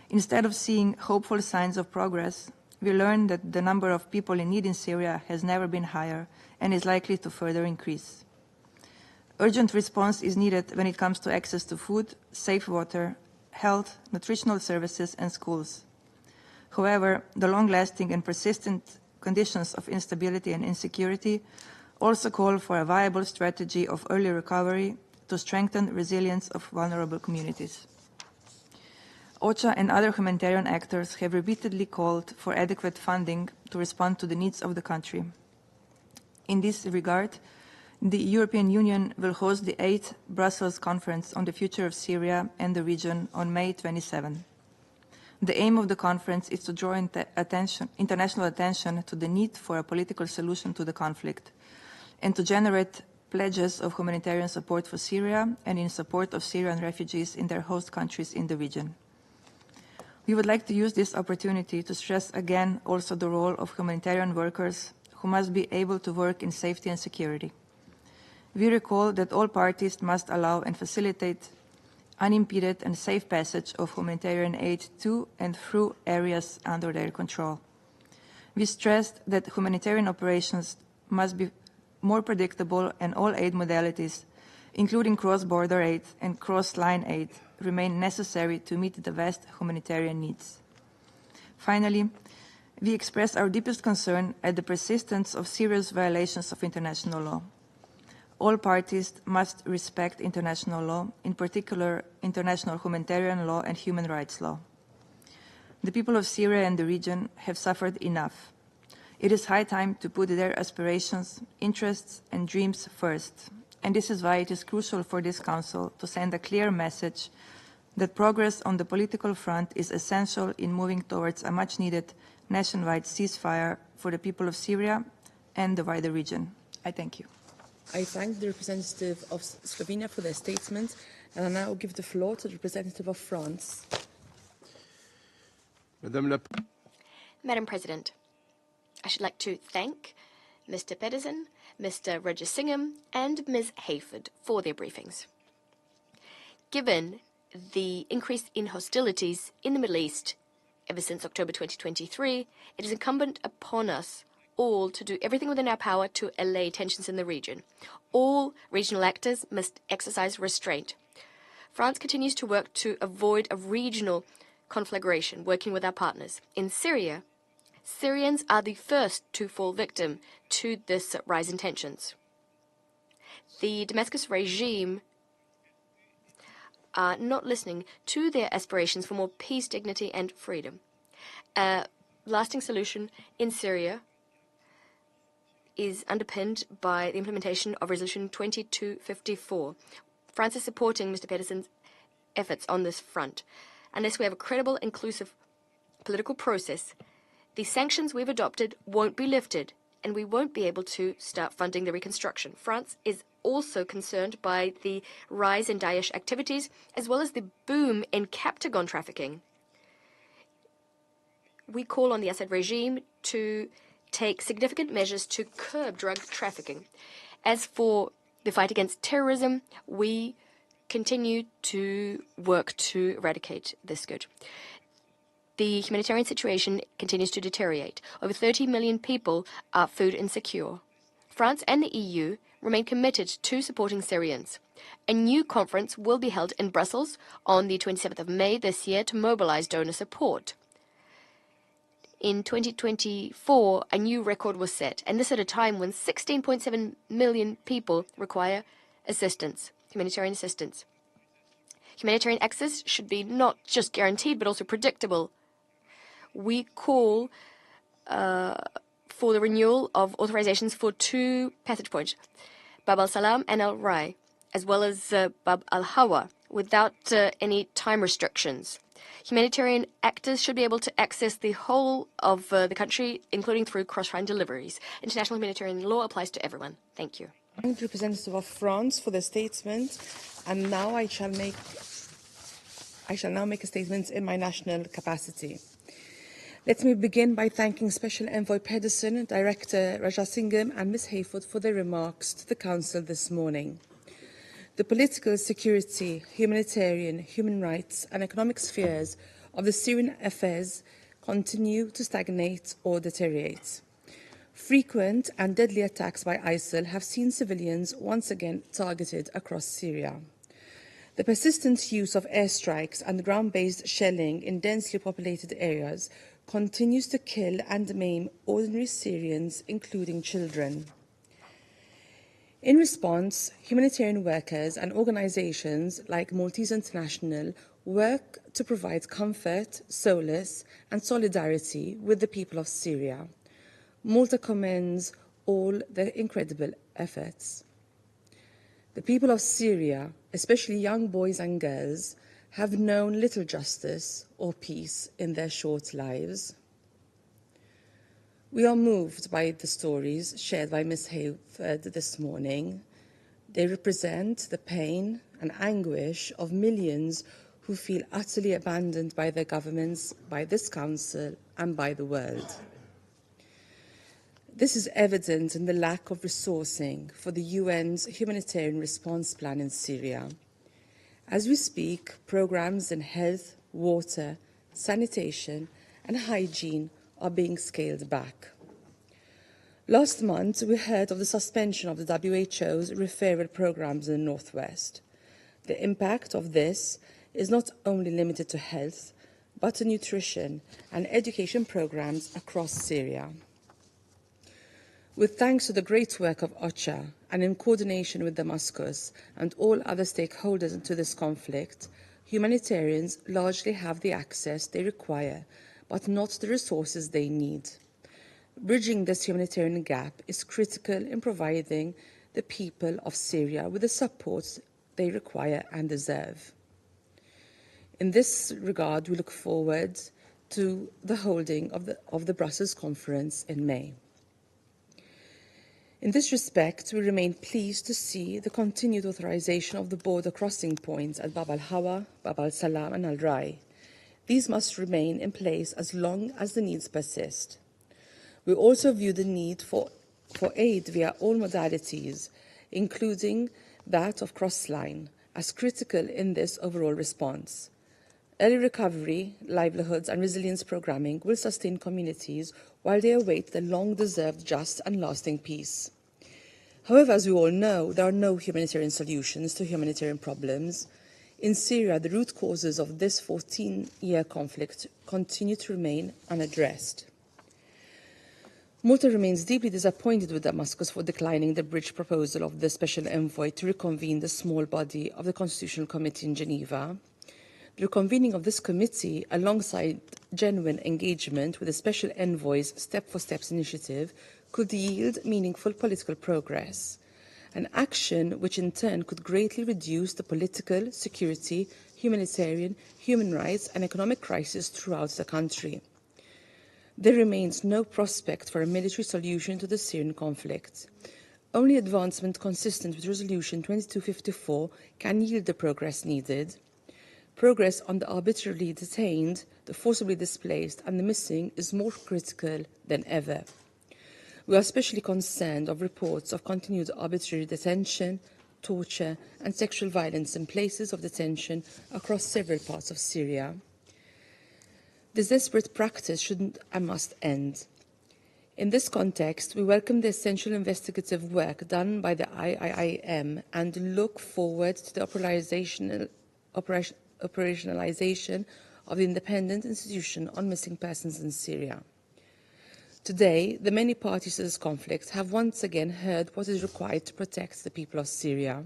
Instead of seeing hopeful signs of progress, we learn that the number of people in need in Syria has never been higher and is likely to further increase. Urgent response is needed when it comes to access to food, safe water, health, nutritional services, and schools. However, the long-lasting and persistent conditions of instability and insecurity also call for a viable strategy of early recovery to strengthen resilience of vulnerable communities. OCHA and other humanitarian actors have repeatedly called for adequate funding to respond to the needs of the country. In this regard, the European Union will host the 8th Brussels Conference on the Future of Syria and the region on May 27. The aim of the conference is to draw international attention to the need for a political solution to the conflict and to generate pledges of humanitarian support for Syria and in support of Syrian refugees in their host countries in the region. We would like to use this opportunity to stress again also the role of humanitarian workers who must be able to work in safety and security. we recall that all parties must allow and facilitate unimpeded and safe passage of humanitarian aid to and through areas under their control. We stressed that humanitarian operations must be more predictable and all aid modalities, including cross-border aid and cross-line aid, remain necessary to meet the vast humanitarian needs. Finally, we express our deepest concern at the persistence of serious violations of international law. All parties must respect international law, in particular international humanitarian law and human rights law. The people of Syria and the region have suffered enough. It is high time to put their aspirations, interests, and dreams first, and this is why it is crucial for this Council to send a clear message that progress on the political front is essential in moving towards a much-needed nationwide ceasefire for the people of Syria and the wider region. I thank you. I thank the representative of Slovenia for their statement, and I now give the floor to the representative of France. Madam President, I should like to thank Mr. Pedersen, Mr. Rajasingham, and Ms. Hayford for their briefings. Given the increase in hostilities in the Middle East ever since October 2023, it is incumbent upon us all to do everything within our power to allay tensions in the region. All regional actors must exercise restraint. France continues to work to avoid a regional conflagration, working with our partners. In Syria, Syrians are the first to fall victim to this rise in tensions. The Damascus regime are not listening to their aspirations for more peace, dignity, and freedom. A lasting solution in Syria is underpinned by the implementation of Resolution 2254. France is supporting Mr. Pedersen's efforts on this front. Unless we have a credible, inclusive political process, the sanctions we've adopted won't be lifted, and we won't be able to start funding the reconstruction. France is also concerned by the rise in Daesh activities, as well as the boom in Captagon trafficking. We call on the Assad regime to take significant measures to curb drug trafficking. As for the fight against terrorism, we continue to work to eradicate this scourge. The humanitarian situation continues to deteriorate. Over 30 million people are food insecure. France and the EU remain committed to supporting Syrians. A new conference will be held in Brussels on the 27th of May this year to mobilize donor support. In 2024, a new record was set, and this at a time when 16.7 million people require assistance, humanitarian assistance. Humanitarian access should be not just guaranteed, but also predictable. We call for the renewal of authorizations for 2 passage points, Bab al-Salam and al-Rai, as well as Bab al-Hawa, without any time restrictions. Humanitarian actors should be able to access the whole of the country, including through cross-line deliveries. International humanitarian law applies to everyone. Thank you. I thank the representative of France for the statement, and now I shall now make a statement in my national capacity. Let me begin by thanking Special Envoy Pedersen, Director Rajasingham, and Ms. Hayford for their remarks to the Council this morning. The political, security, humanitarian, human rights and economic spheres of the Syrian affairs continue to stagnate or deteriorate. Frequent and deadly attacks by ISIL have seen civilians once again targeted across Syria. The persistent use of airstrikes and ground-based shelling in densely populated areas continues to kill and maim ordinary Syrians, including children. In response, humanitarian workers and organizations like Maltese International work to provide comfort, solace, and solidarity with the people of Syria. Malta commends all their incredible efforts. The people of Syria, especially young boys and girls, have known little justice or peace in their short lives. We are moved by the stories shared by Ms. Hayford this morning. They represent the pain and anguish of millions who feel utterly abandoned by their governments, by this Council, and by the world. This is evident in the lack of resourcing for the UN's humanitarian response plan in Syria. As we speak, programs in health, water, sanitation, and hygiene are being scaled back. Last month, we heard of the suspension of the WHO's referral programs in the Northwest. The impact of this is not only limited to health, but to nutrition and education programs across Syria. With thanks to the great work of OCHA and in coordination with Damascus and all other stakeholders into this conflict, humanitarians largely have the access they require, but not the resources they need. Bridging this humanitarian gap is critical in providing the people of Syria with the support they require and deserve. In this regard, we look forward to the holding of the Brussels conference in May. In this respect, we remain pleased to see the continued authorization of the border crossing points at Bab al-Hawa, Bab al-Salam and Al-Rai. These must remain in place as long as the needs persist. We also view the need for aid via all modalities, including that of cross-line, as critical in this overall response. Early recovery, livelihoods and resilience programming will sustain communities while they await the long-deserved just and lasting peace. However, as we all know, there are no humanitarian solutions to humanitarian problems. In Syria, the root causes of this 14-year conflict continue to remain unaddressed. Malta remains deeply disappointed with Damascus for declining the bridge proposal of the Special Envoy to reconvene the small body of the Constitutional Committee in Geneva. The reconvening of this committee, alongside genuine engagement with the Special Envoy's Step-for-Steps initiative, could yield meaningful political progress, an action which in turn could greatly reduce the political, security, humanitarian, human rights and economic crisis throughout the country. There remains no prospect for a military solution to the Syrian conflict. Only advancement consistent with Resolution 2254 can yield the progress needed. Progress on the arbitrarily detained, the forcibly displaced, and the missing is more critical than ever. We are especially concerned of reports of continued arbitrary detention, torture, and sexual violence in places of detention across several parts of Syria. This desperate practice should and must end. In this context, we welcome the essential investigative work done by the IIIM and look forward to the operationalization of the independent institution on missing persons in Syria. Today, the many parties to this conflict have once again heard what is required to protect the people of Syria.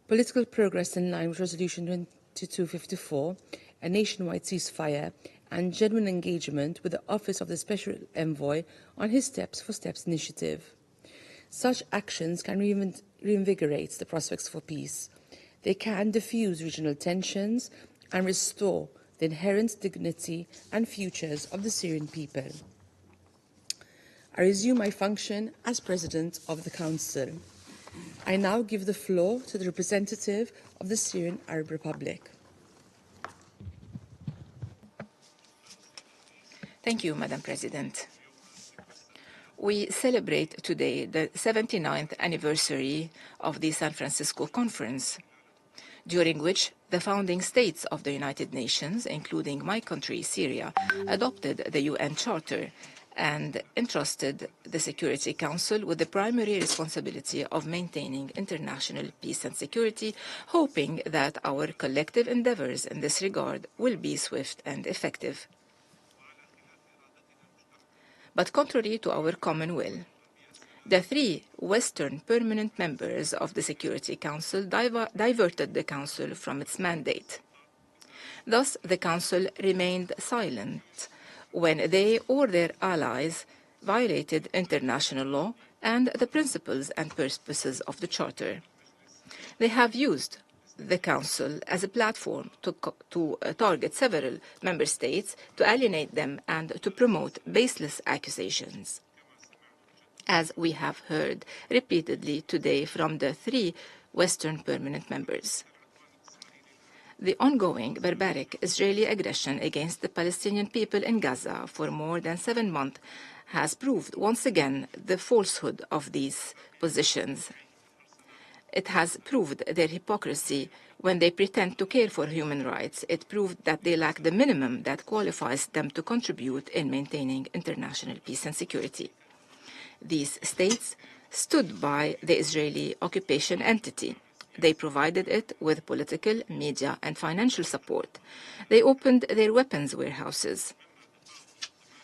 Political progress in line with Resolution 2254, a nationwide ceasefire, and genuine engagement with the Office of the Special Envoy on his Steps-for-Steps initiative. Such actions can reinvigorate the prospects for peace. They can diffuse regional tensions and restore the inherent dignity and futures of the Syrian people. I resume my function as President of the Council. I now give the floor to the representative of the Syrian Arab Republic. Thank you, Madam President. We celebrate today the 79th anniversary of the San Francisco Conference, during which the founding states of the United Nations, including my country, Syria, adopted the UN Charter and entrusted the Security Council with the primary responsibility of maintaining international peace and security, hoping that our collective endeavors in this regard will be swift and effective. But contrary to our common will, the three Western permanent members of the Security Council diverted the Council from its mandate. Thus, the Council remained silent when they or their allies violated international law and the principles and purposes of the Charter. They have used the Council as a platform to target several member states, to alienate them, and to promote baseless accusations, as we have heard repeatedly today from the three Western permanent members. The ongoing barbaric Israeli aggression against the Palestinian people in Gaza for more than 7 months has proved once again the falsehood of these positions. It has proved their hypocrisy when they pretend to care for human rights. It proved that they lack the minimum that qualifies them to contribute in maintaining international peace and security. These states stood by the Israeli occupation entity. They provided it with political, media, and financial support. They opened their weapons warehouses,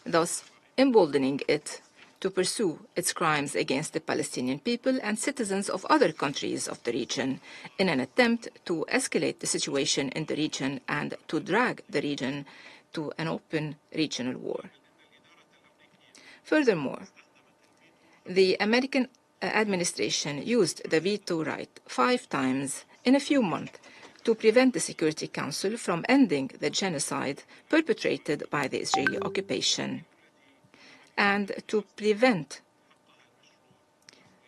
thus emboldening it to pursue its crimes against the Palestinian people and citizens of other countries of the region in an attempt to escalate the situation in the region and to drag the region to an open regional war. Furthermore, the American administration used the veto right 5 times in a few months to prevent the Security Council from ending the genocide perpetrated by the Israeli occupation and to prevent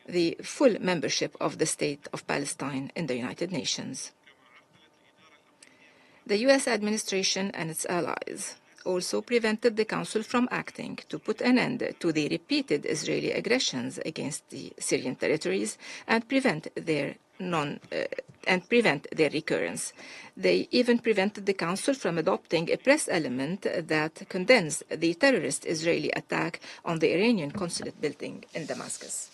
the full membership of the State of Palestine in the United Nations. The U.S. administration and its allies also prevented the Council from acting to put an end to the repeated Israeli aggressions against the Syrian territories and prevent their recurrence. They even prevented the Council from adopting a press element that condemns the terrorist Israeli attack on the Iranian consulate building in Damascus.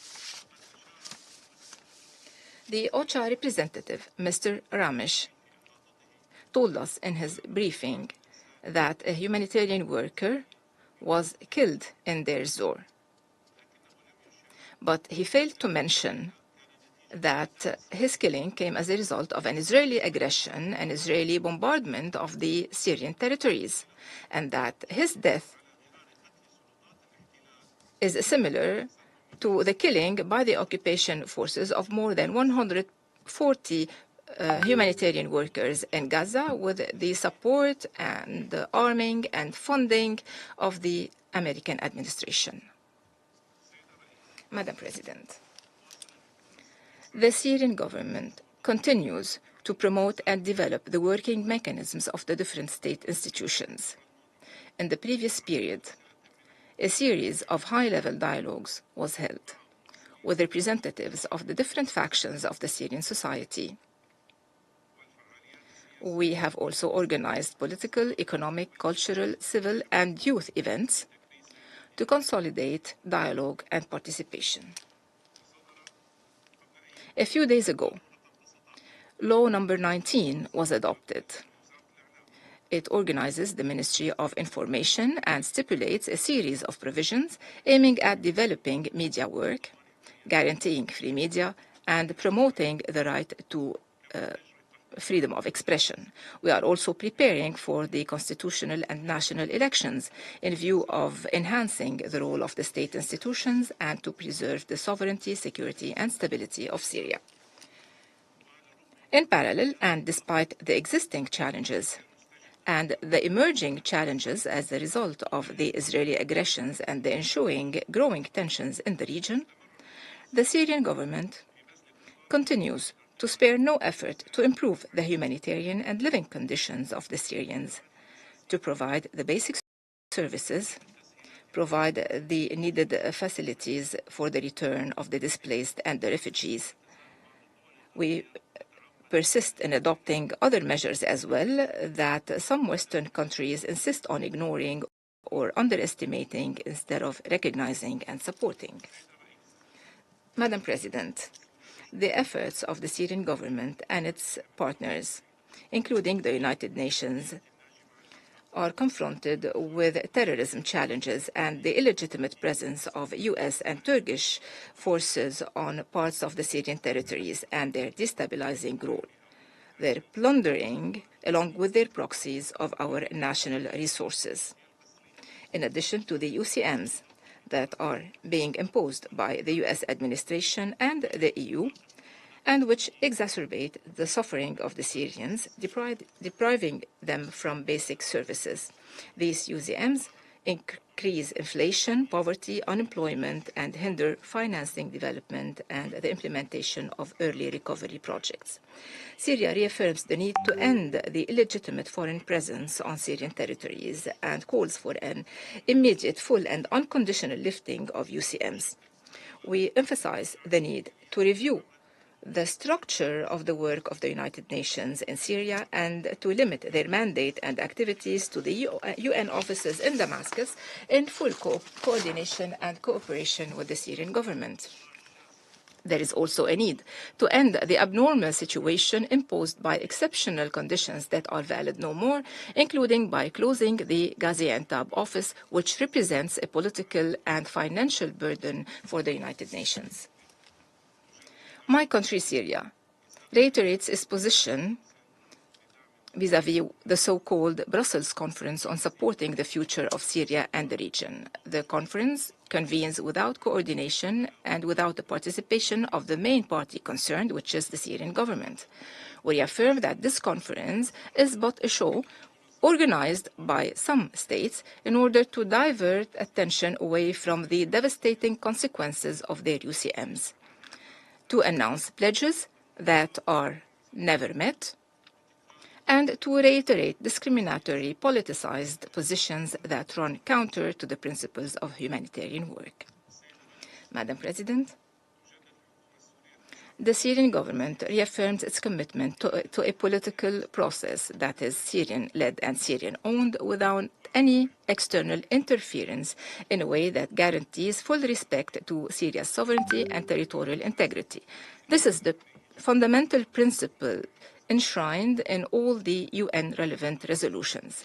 The OCHA representative, Mr. Ramesh, told us in his briefing that a humanitarian worker was killed in Deir Zor. But he failed to mention that his killing came as a result of an Israeli aggression, an Israeli bombardment of the Syrian territories, and that his death is similar to the killing by the occupation forces of more than 140 humanitarian workers in Gaza with the support and the arming and funding of the American administration. Madam President, the Syrian government continues to promote and develop the working mechanisms of the different state institutions. In the previous period, a series of high-level dialogues was held with representatives of the different factions of the Syrian society. We have also organized political, economic, cultural, civil, and youth events to consolidate dialogue and participation. A few days ago, Law Number 19 was adopted. It organizes the Ministry of Information and stipulates a series of provisions aiming at developing media work, guaranteeing free media, and promoting the right to freedom of expression. We are also preparing for the constitutional and national elections in view of enhancing the role of the state institutions and to preserve the sovereignty, security, and stability of Syria. In parallel, and despite the existing challenges and the emerging challenges as a result of the Israeli aggressions and the ensuing growing tensions in the region, the Syrian government continues to spare no effort to improve the humanitarian and living conditions of the Syrians, to provide the basic services, provide the needed facilities for the return of the displaced and the refugees. We persist in adopting other measures as well that some Western countries insist on ignoring or underestimating instead of recognizing and supporting. Madam President, the efforts of the Syrian government and its partners, including the United Nations, are confronted with terrorism challenges and the illegitimate presence of US and Turkish forces on parts of the Syrian territories and their destabilizing role. Their plundering, along with their proxies, of our national resources. In addition to the UCMs that are being imposed by the US administration and the EU, and which exacerbate the suffering of the Syrians, depriving them from basic services. These UCMs increase inflation, poverty, unemployment, and hinder financing development and the implementation of early recovery projects. Syria reaffirms the need to end the illegitimate foreign presence on Syrian territories and calls for an immediate, full, and unconditional lifting of UCMs. We emphasize the need to review the structure of the work of the United Nations in Syria and to limit their mandate and activities to the UN offices in Damascus in full coordination and cooperation with the Syrian government. There is also a need to end the abnormal situation imposed by exceptional conditions that are valid no more, including by closing the Gaziantep office, which represents a political and financial burden for the United Nations. My country, Syria, reiterates its position vis-à-vis the so-called Brussels Conference on supporting the future of Syria and the region. The conference convenes without coordination and without the participation of the main party concerned, which is the Syrian government. We affirm that this conference is but a show organized by some states in order to divert attention away from the devastating consequences of their UCMs, to announce pledges that are never met, and to reiterate discriminatory, politicized positions that run counter to the principles of humanitarian work. Madam President, the Syrian government reaffirms its commitment to a political process that is Syrian-led and Syrian-owned without any external interference in a way that guarantees full respect to Syria's sovereignty and territorial integrity. This is the fundamental principle enshrined in all the UN relevant resolutions.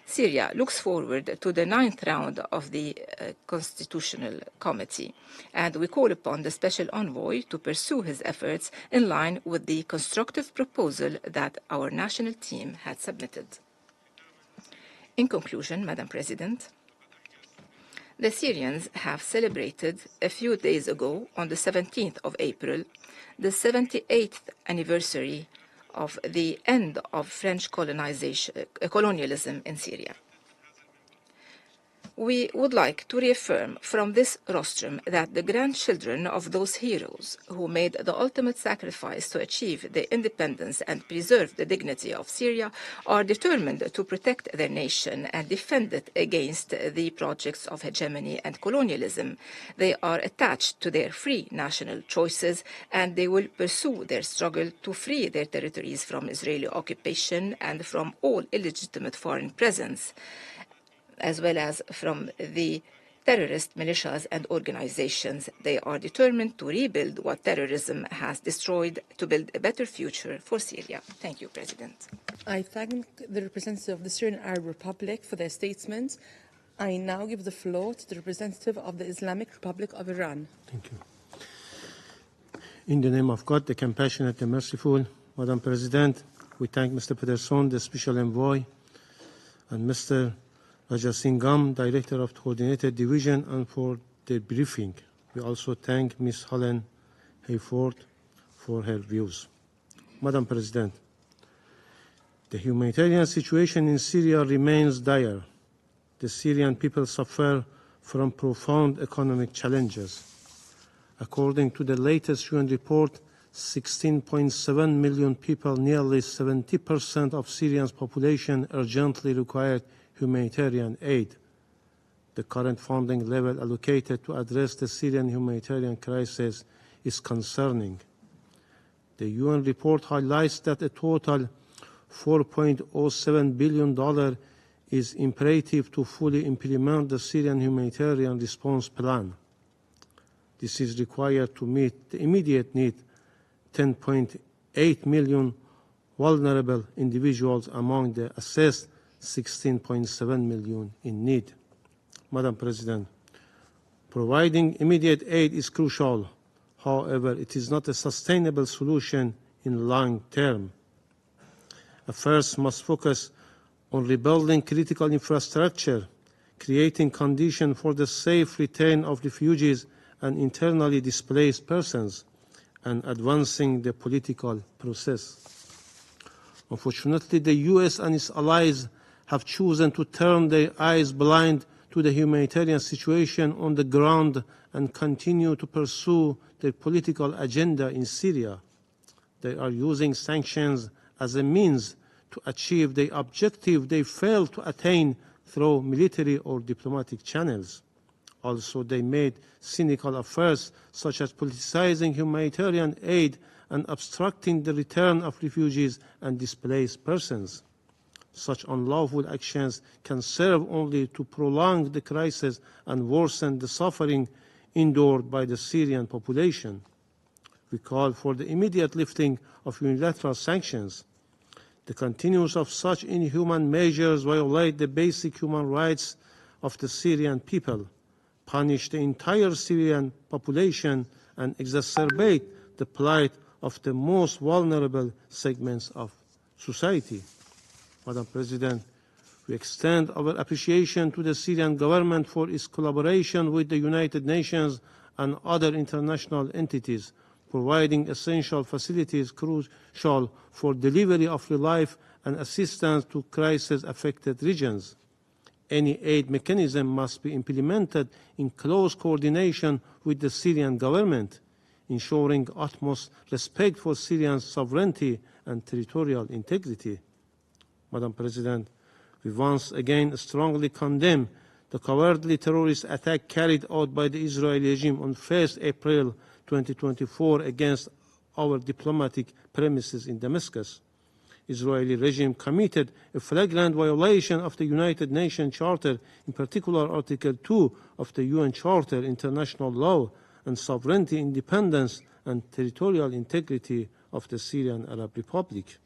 Syria looks forward to the 9th round of the Constitutional Committee, and we call upon the Special Envoy to pursue his efforts in line with the constructive proposal that our national team had submitted. In conclusion, Madam President, the Syrians have celebrated a few days ago, on the 17th of April, the 78th anniversary of the end of French colonialism in Syria. We would like to reaffirm from this rostrum that the grandchildren of those heroes who made the ultimate sacrifice to achieve the independence and preserve the dignity of Syria are determined to protect their nation and defend it against the projects of hegemony and colonialism. They are attached to their free national choices, and they will pursue their struggle to free their territories from Israeli occupation and from all illegitimate foreign presence, as well as from the terrorist militias and organizations. They are determined to rebuild what terrorism has destroyed to build a better future for Syria. Thank you, President. I thank the representative of the Syrian Arab Republic for their statement. I now give the floor to the representative of the Islamic Republic of Iran. Thank you. In the name of God, the compassionate and merciful, Madam President, we thank Mr. Pedersen, the Special Envoy, and Mr. Raja Singham, Director of the Coordinated Division, and for the briefing. We also thank Ms. Helen Hayford for her views. Madam President, the humanitarian situation in Syria remains dire. The Syrian people suffer from profound economic challenges. According to the latest UN report, 16.7 million people, nearly 70% of Syria's population, urgently require humanitarian aid. The current funding level allocated to address the Syrian humanitarian crisis is concerning. The UN report highlights that a total $4.07 billion is imperative to fully implement the Syrian humanitarian response plan. This is required to meet the immediate need, 10.8 million vulnerable individuals among the assessed 16.7 million in need. Madam President, providing immediate aid is crucial. However, it is not a sustainable solution in long term. Affairs must focus on rebuilding critical infrastructure, creating conditions for the safe return of refugees and internally displaced persons, and advancing the political process. Unfortunately, the US and its allies have chosen to turn their eyes blind to the humanitarian situation on the ground and continue to pursue their political agenda in Syria. They are using sanctions as a means to achieve the objective they failed to attain through military or diplomatic channels. Also, they made cynical affairs such as politicizing humanitarian aid and obstructing the return of refugees and displaced persons. Such unlawful actions can serve only to prolong the crisis and worsen the suffering endured by the Syrian population. We call for the immediate lifting of unilateral sanctions. The continuance of such inhuman measures violate the basic human rights of the Syrian people, punish the entire Syrian population, and exacerbate the plight of the most vulnerable segments of society. Madam President, we extend our appreciation to the Syrian government for its collaboration with the United Nations and other international entities, providing essential facilities crucial for delivery of relief and assistance to crisis-affected regions. Any aid mechanism must be implemented in close coordination with the Syrian government, ensuring utmost respect for Syrian sovereignty and territorial integrity. Madam President, we once again strongly condemn the cowardly terrorist attack carried out by the Israeli regime on 1st April 2024 against our diplomatic premises in Damascus. Israeli regime committed a flagrant violation of the United Nations Charter, in particular Article 2 of the UN Charter, international law, and sovereignty, independence, and territorial integrity of the Syrian Arab Republic.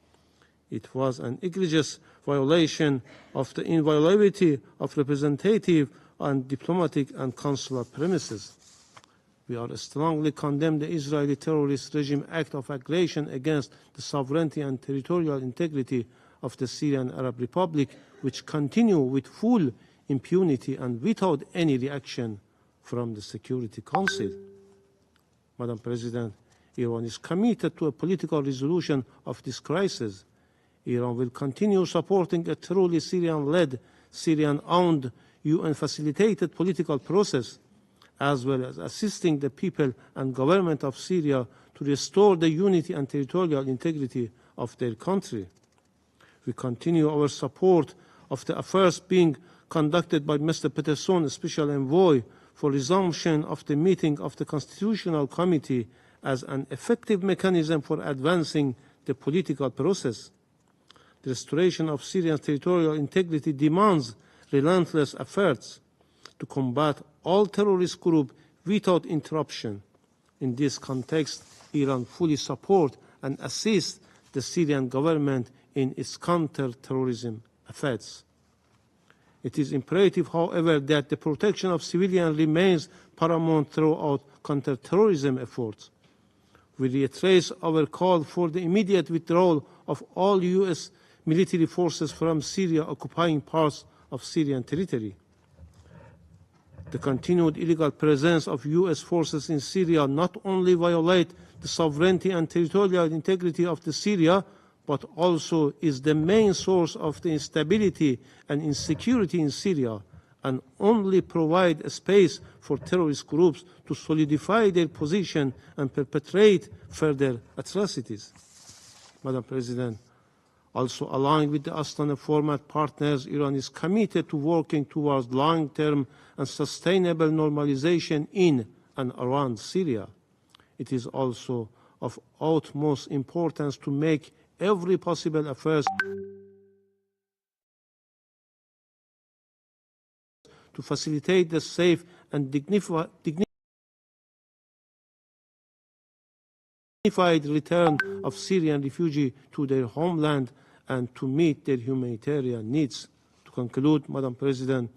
It was an egregious violation of the inviolability of representative and diplomatic and consular premises. We are strongly condemn the Israeli terrorist regime act of aggression against the sovereignty and territorial integrity of the Syrian Arab Republic, which continue with full impunity and without any reaction from the Security Council. Madam President, Iran is committed to a political resolution of this crisis. Iran will continue supporting a truly Syrian-led, Syrian-owned, UN-facilitated political process, as well as assisting the people and government of Syria to restore the unity and territorial integrity of their country. We continue our support of the affairs being conducted by Mr. Peterson, Special Envoy, for resumption of the meeting of the Constitutional Committee as an effective mechanism for advancing the political process. The restoration of Syria's territorial integrity demands relentless efforts to combat all terrorist groups without interruption. In this context, Iran fully supports and assists the Syrian government in its counter-terrorism efforts. It is imperative, however, that the protection of civilians remains paramount throughout counter-terrorism efforts. We reiterate our call for the immediate withdrawal of all U.S. military forces from Syria occupying parts of Syrian territory. The continued illegal presence of U.S. forces in Syria not only violates the sovereignty and territorial integrity of Syria, but also is the main source of the instability and insecurity in Syria, and only provide a space for terrorist groups to solidify their position and perpetrate further atrocities. Madam President, also aligned with the Astana format partners, Iran is committed to working towards long-term and sustainable normalization in and around Syria. It is also of utmost importance to make every possible effort to facilitate the safe and dignified return of Syrian refugees to their homeland and to meet their humanitarian needs. To conclude, Madam President,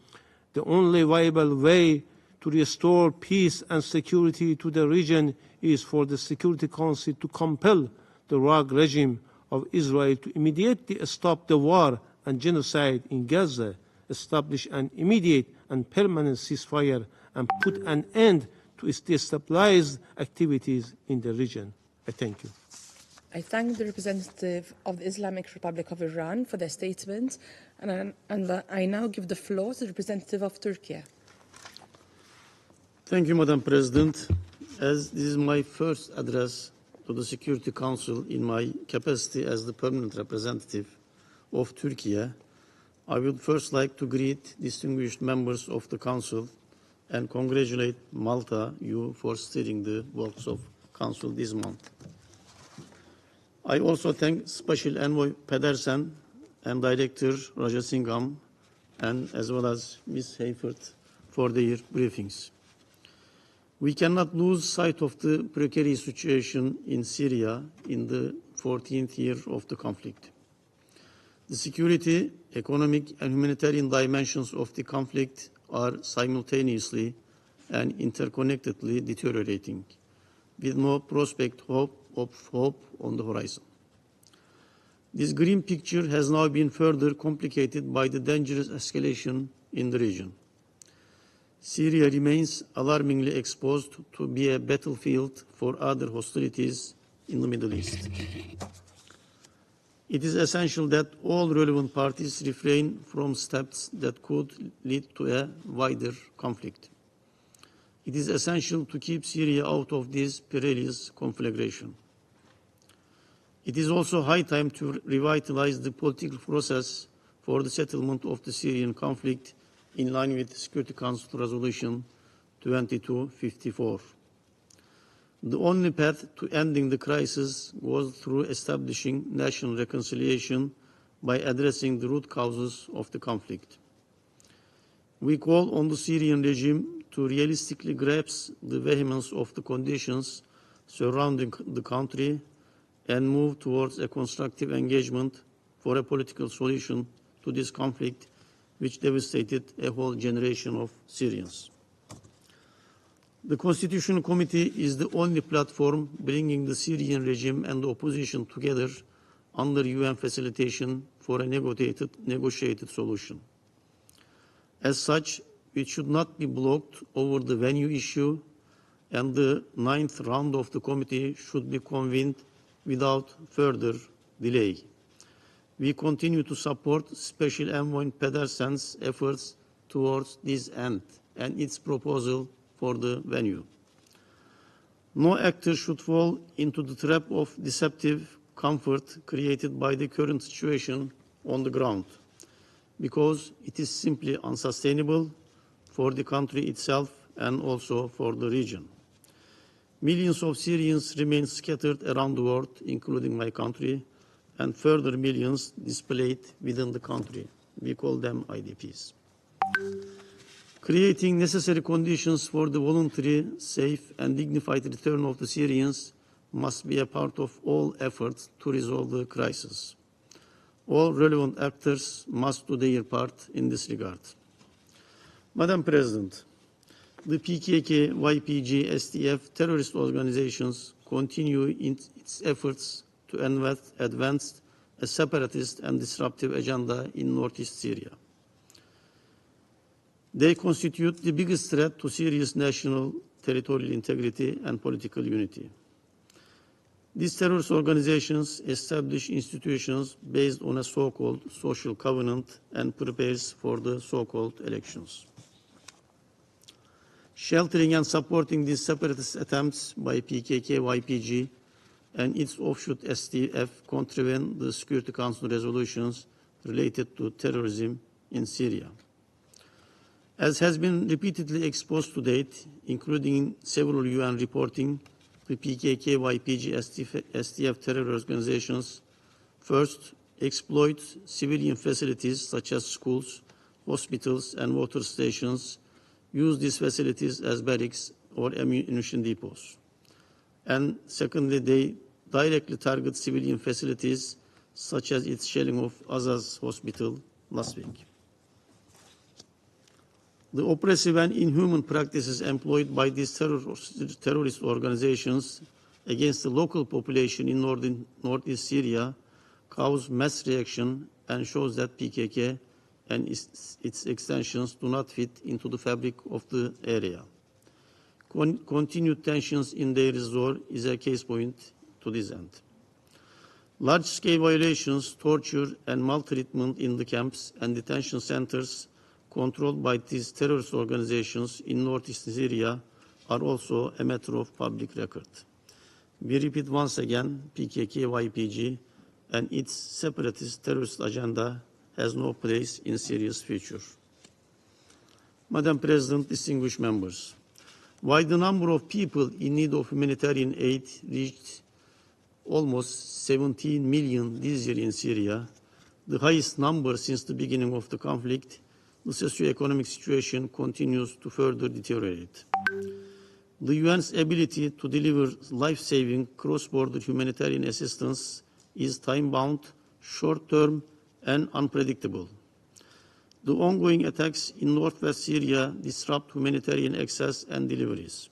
the only viable way to restore peace and security to the region is for the Security Council to compel the rogue regime of Israel to immediately stop the war and genocide in Gaza, establish an immediate and permanent ceasefire, and put an end to its destabilized activities in the region. I thank you. I thank the representative of the Islamic Republic of Iran for their statement, And I now give the floor to the representative of Turkey. Thank you, Madam President. As this is my first address to the Security Council in my capacity as the permanent representative of Turkey, I would first like to greet distinguished members of the Council and congratulate Malta, you, for steering the works of Council this month. I also thank Special Envoy Pedersen and Director Raja Singham, and as well as Ms. Hayford for their briefings. We cannot lose sight of the precarious situation in Syria in the 14th year of the conflict. The security, economic, and humanitarian dimensions of the conflict are simultaneously and interconnectedly deteriorating, with no prospect of hope on the horizon. This grim picture has now been further complicated by the dangerous escalation in the region. Syria remains alarmingly exposed to be a battlefield for other hostilities in the Middle East. It is essential that all relevant parties refrain from steps that could lead to a wider conflict. It is essential to keep Syria out of this perilous conflagration. It is also high time to revitalize the political process for the settlement of the Syrian conflict in line with Security Council Resolution 2254. The only path to ending the crisis was through establishing national reconciliation by addressing the root causes of the conflict. We call on the Syrian regime to realistically grasp the vehemence of the conditions surrounding the country and move towards a constructive engagement for a political solution to this conflict, which devastated a whole generation of Syrians. The Constitutional Committee is the only platform bringing the Syrian regime and the opposition together under UN facilitation for a negotiated solution. As such, it should not be blocked over the venue issue, and the 9th round of the committee should be convened without further delay. We continue to support Special Envoy Pedersen's efforts towards this end and its proposal for the venue. No actor should fall into the trap of deceptive comfort created by the current situation on the ground, because it is simply unsustainable for the country itself and also for the region. Millions of Syrians remain scattered around the world, including my country, and further millions displaced within the country. We call them IDPs. Creating necessary conditions for the voluntary, safe, and dignified return of the Syrians must be a part of all efforts to resolve the crisis. All relevant actors must do their part in this regard. Madam President, the PKK, YPG, STF terrorist organizations continue in its efforts to advance a separatist and disruptive agenda in northeast Syria. They constitute the biggest threat to Syria's national territorial integrity and political unity. These terrorist organizations establish institutions based on a so-called social covenant and prepares for the so-called elections. Sheltering and supporting these separatist attempts by PKK, YPG, and its offshoot STF contravene the Security Council resolutions related to terrorism in Syria. As has been repeatedly exposed to date, including in several UN reporting, the PKK, YPG, STF terror organizations first exploit civilian facilities such as schools, hospitals, and water stations, use these facilities as barracks or ammunition depots. And secondly, they directly target civilian facilities, such as its shelling of Azaz Hospital last week. The oppressive and inhuman practices employed by these terrorist organizations against the local population in northeast Syria cause mass reaction and shows that PKK and its extensions do not fit into the fabric of the area. Continued tensions in Deir ez-Zor is a case point to this end. Large-scale violations, torture, and maltreatment in the camps and detention centers controlled by these terrorist organizations in northeastern Syria are also a matter of public record. We repeat once again, PKK-YPG and its separatist terrorist agenda has no place in Syria's future. Madam President, distinguished members, while the number of people in need of humanitarian aid reached almost 17 million this year in Syria, the highest number since the beginning of the conflict, the socio-economic situation continues to further deteriorate. The UN's ability to deliver life-saving cross-border humanitarian assistance is time-bound, short-term, and unpredictable. The ongoing attacks in northwest Syria disrupt humanitarian access and deliveries.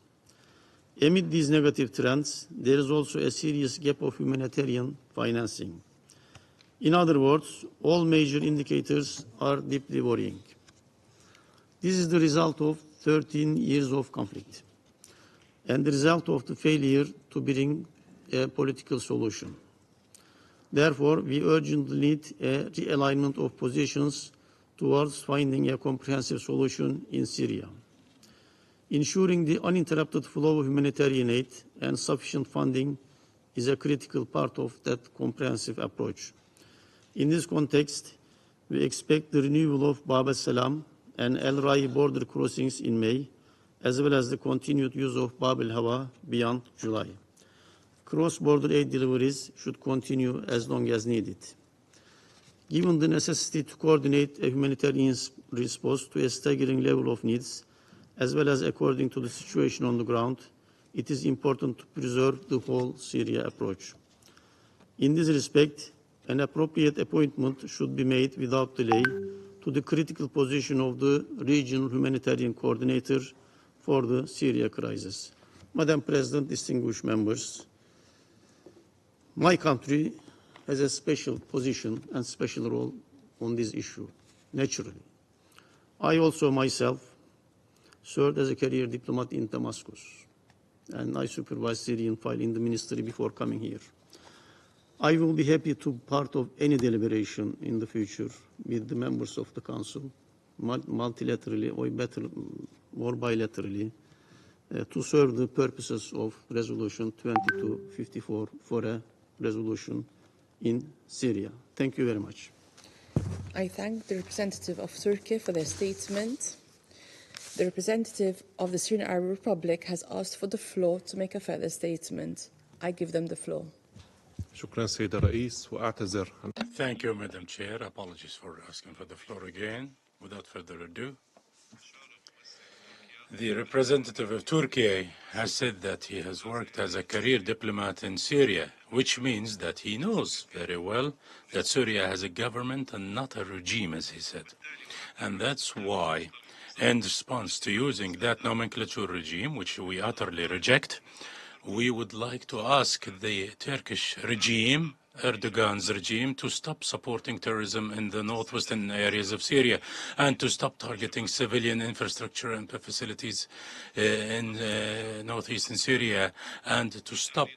Amid these negative trends, there is also a serious gap of humanitarian financing. In other words, all major indicators are deeply worrying. This is the result of 13 years of conflict and the result of the failure to bring a political solution. Therefore, we urgently need a realignment of positions towards finding a comprehensive solution in Syria. Ensuring the uninterrupted flow of humanitarian aid and sufficient funding is a critical part of that comprehensive approach. In this context, we expect the renewal of Bab al-Salam and El Rai border crossings in May, as well as the continued use of Bab al-Hawa beyond July. Cross-border aid deliveries should continue as long as needed. Given the necessity to coordinate a humanitarian response to a staggering level of needs, as well as according to the situation on the ground, it is important to preserve the whole Syria approach. In this respect, an appropriate appointment should be made without delay to the critical position of the regional humanitarian coordinator for the Syria crisis. Madam President, distinguished members, my country has a special position and special role on this issue, naturally. I also myself served as a career diplomat in Damascus, and I supervised Syrian file in the ministry before coming here. I will be happy to be part of any deliberation in the future with the members of the Council, multilaterally or bilaterally, to serve the purposes of Resolution 2254 for a resolution in Syria. Thank you very much. I thank the representative of Turkey for their statement. The representative of the Syrian Arab Republic has asked for the floor to make a further statement. I give them the floor. Thank you, Madam Chair. Apologies for asking for the floor again. Without further ado, the representative of Turkey has said that he has worked as a career diplomat in Syria, which means that he knows very well that Syria has a government and not a regime, as he said. And that's why, in response to using that nomenclature regime, which we utterly reject, we would like to ask the Turkish regime, Erdogan's regime, to stop supporting terrorism in the northwestern areas of Syria and to stop targeting civilian infrastructure and facilities in northeastern Syria, and to stop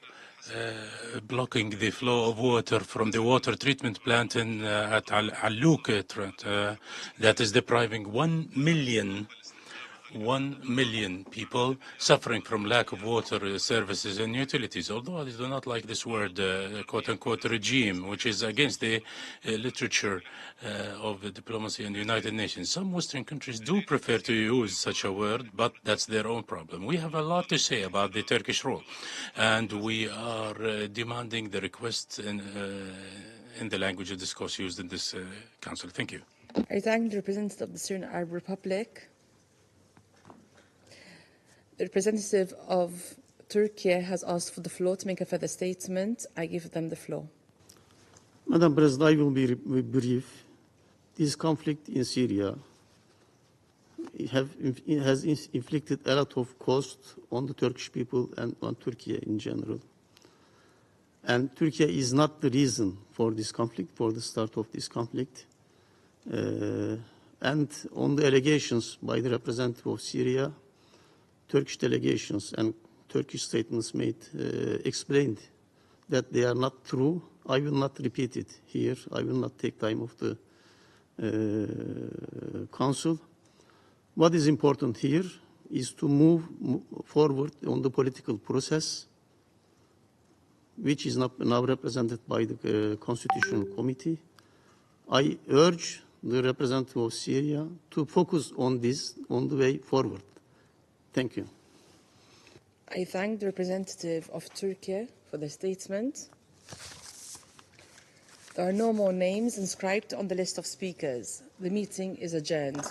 blocking the flow of water from the water treatment plant at Al-Alouk that is depriving 1 million people suffering from lack of water services and utilities. Although I do not like this word, quote-unquote, regime, which is against the literature of diplomacy and the United Nations. Some Western countries do prefer to use such a word, but that's their own problem. We have a lot to say about the Turkish role, and we are demanding the request in the language of discourse used in this council. Thank you. I thank the representative of the Syrian Arab Republic. The representative of Turkey has asked for the floor to make a further statement. I give them the floor. Madam President, I will be brief. This conflict in Syria has inflicted a lot of cost on the Turkish people and on Turkey in general. And Turkey is not the reason for this conflict, for the start of this conflict. And on the allegations by the representative of Syria, Turkish delegations and Turkish statements made explained that they are not true. I will not repeat it here. I will not take time of the Council. What is important here is to move forward on the political process, which is now represented by the Constitutional Committee. I urge the representative of Syria to focus on this on the way forward. Thank you. I thank the representative of Turkey for the statement. There are no more names inscribed on the list of speakers. The meeting is adjourned.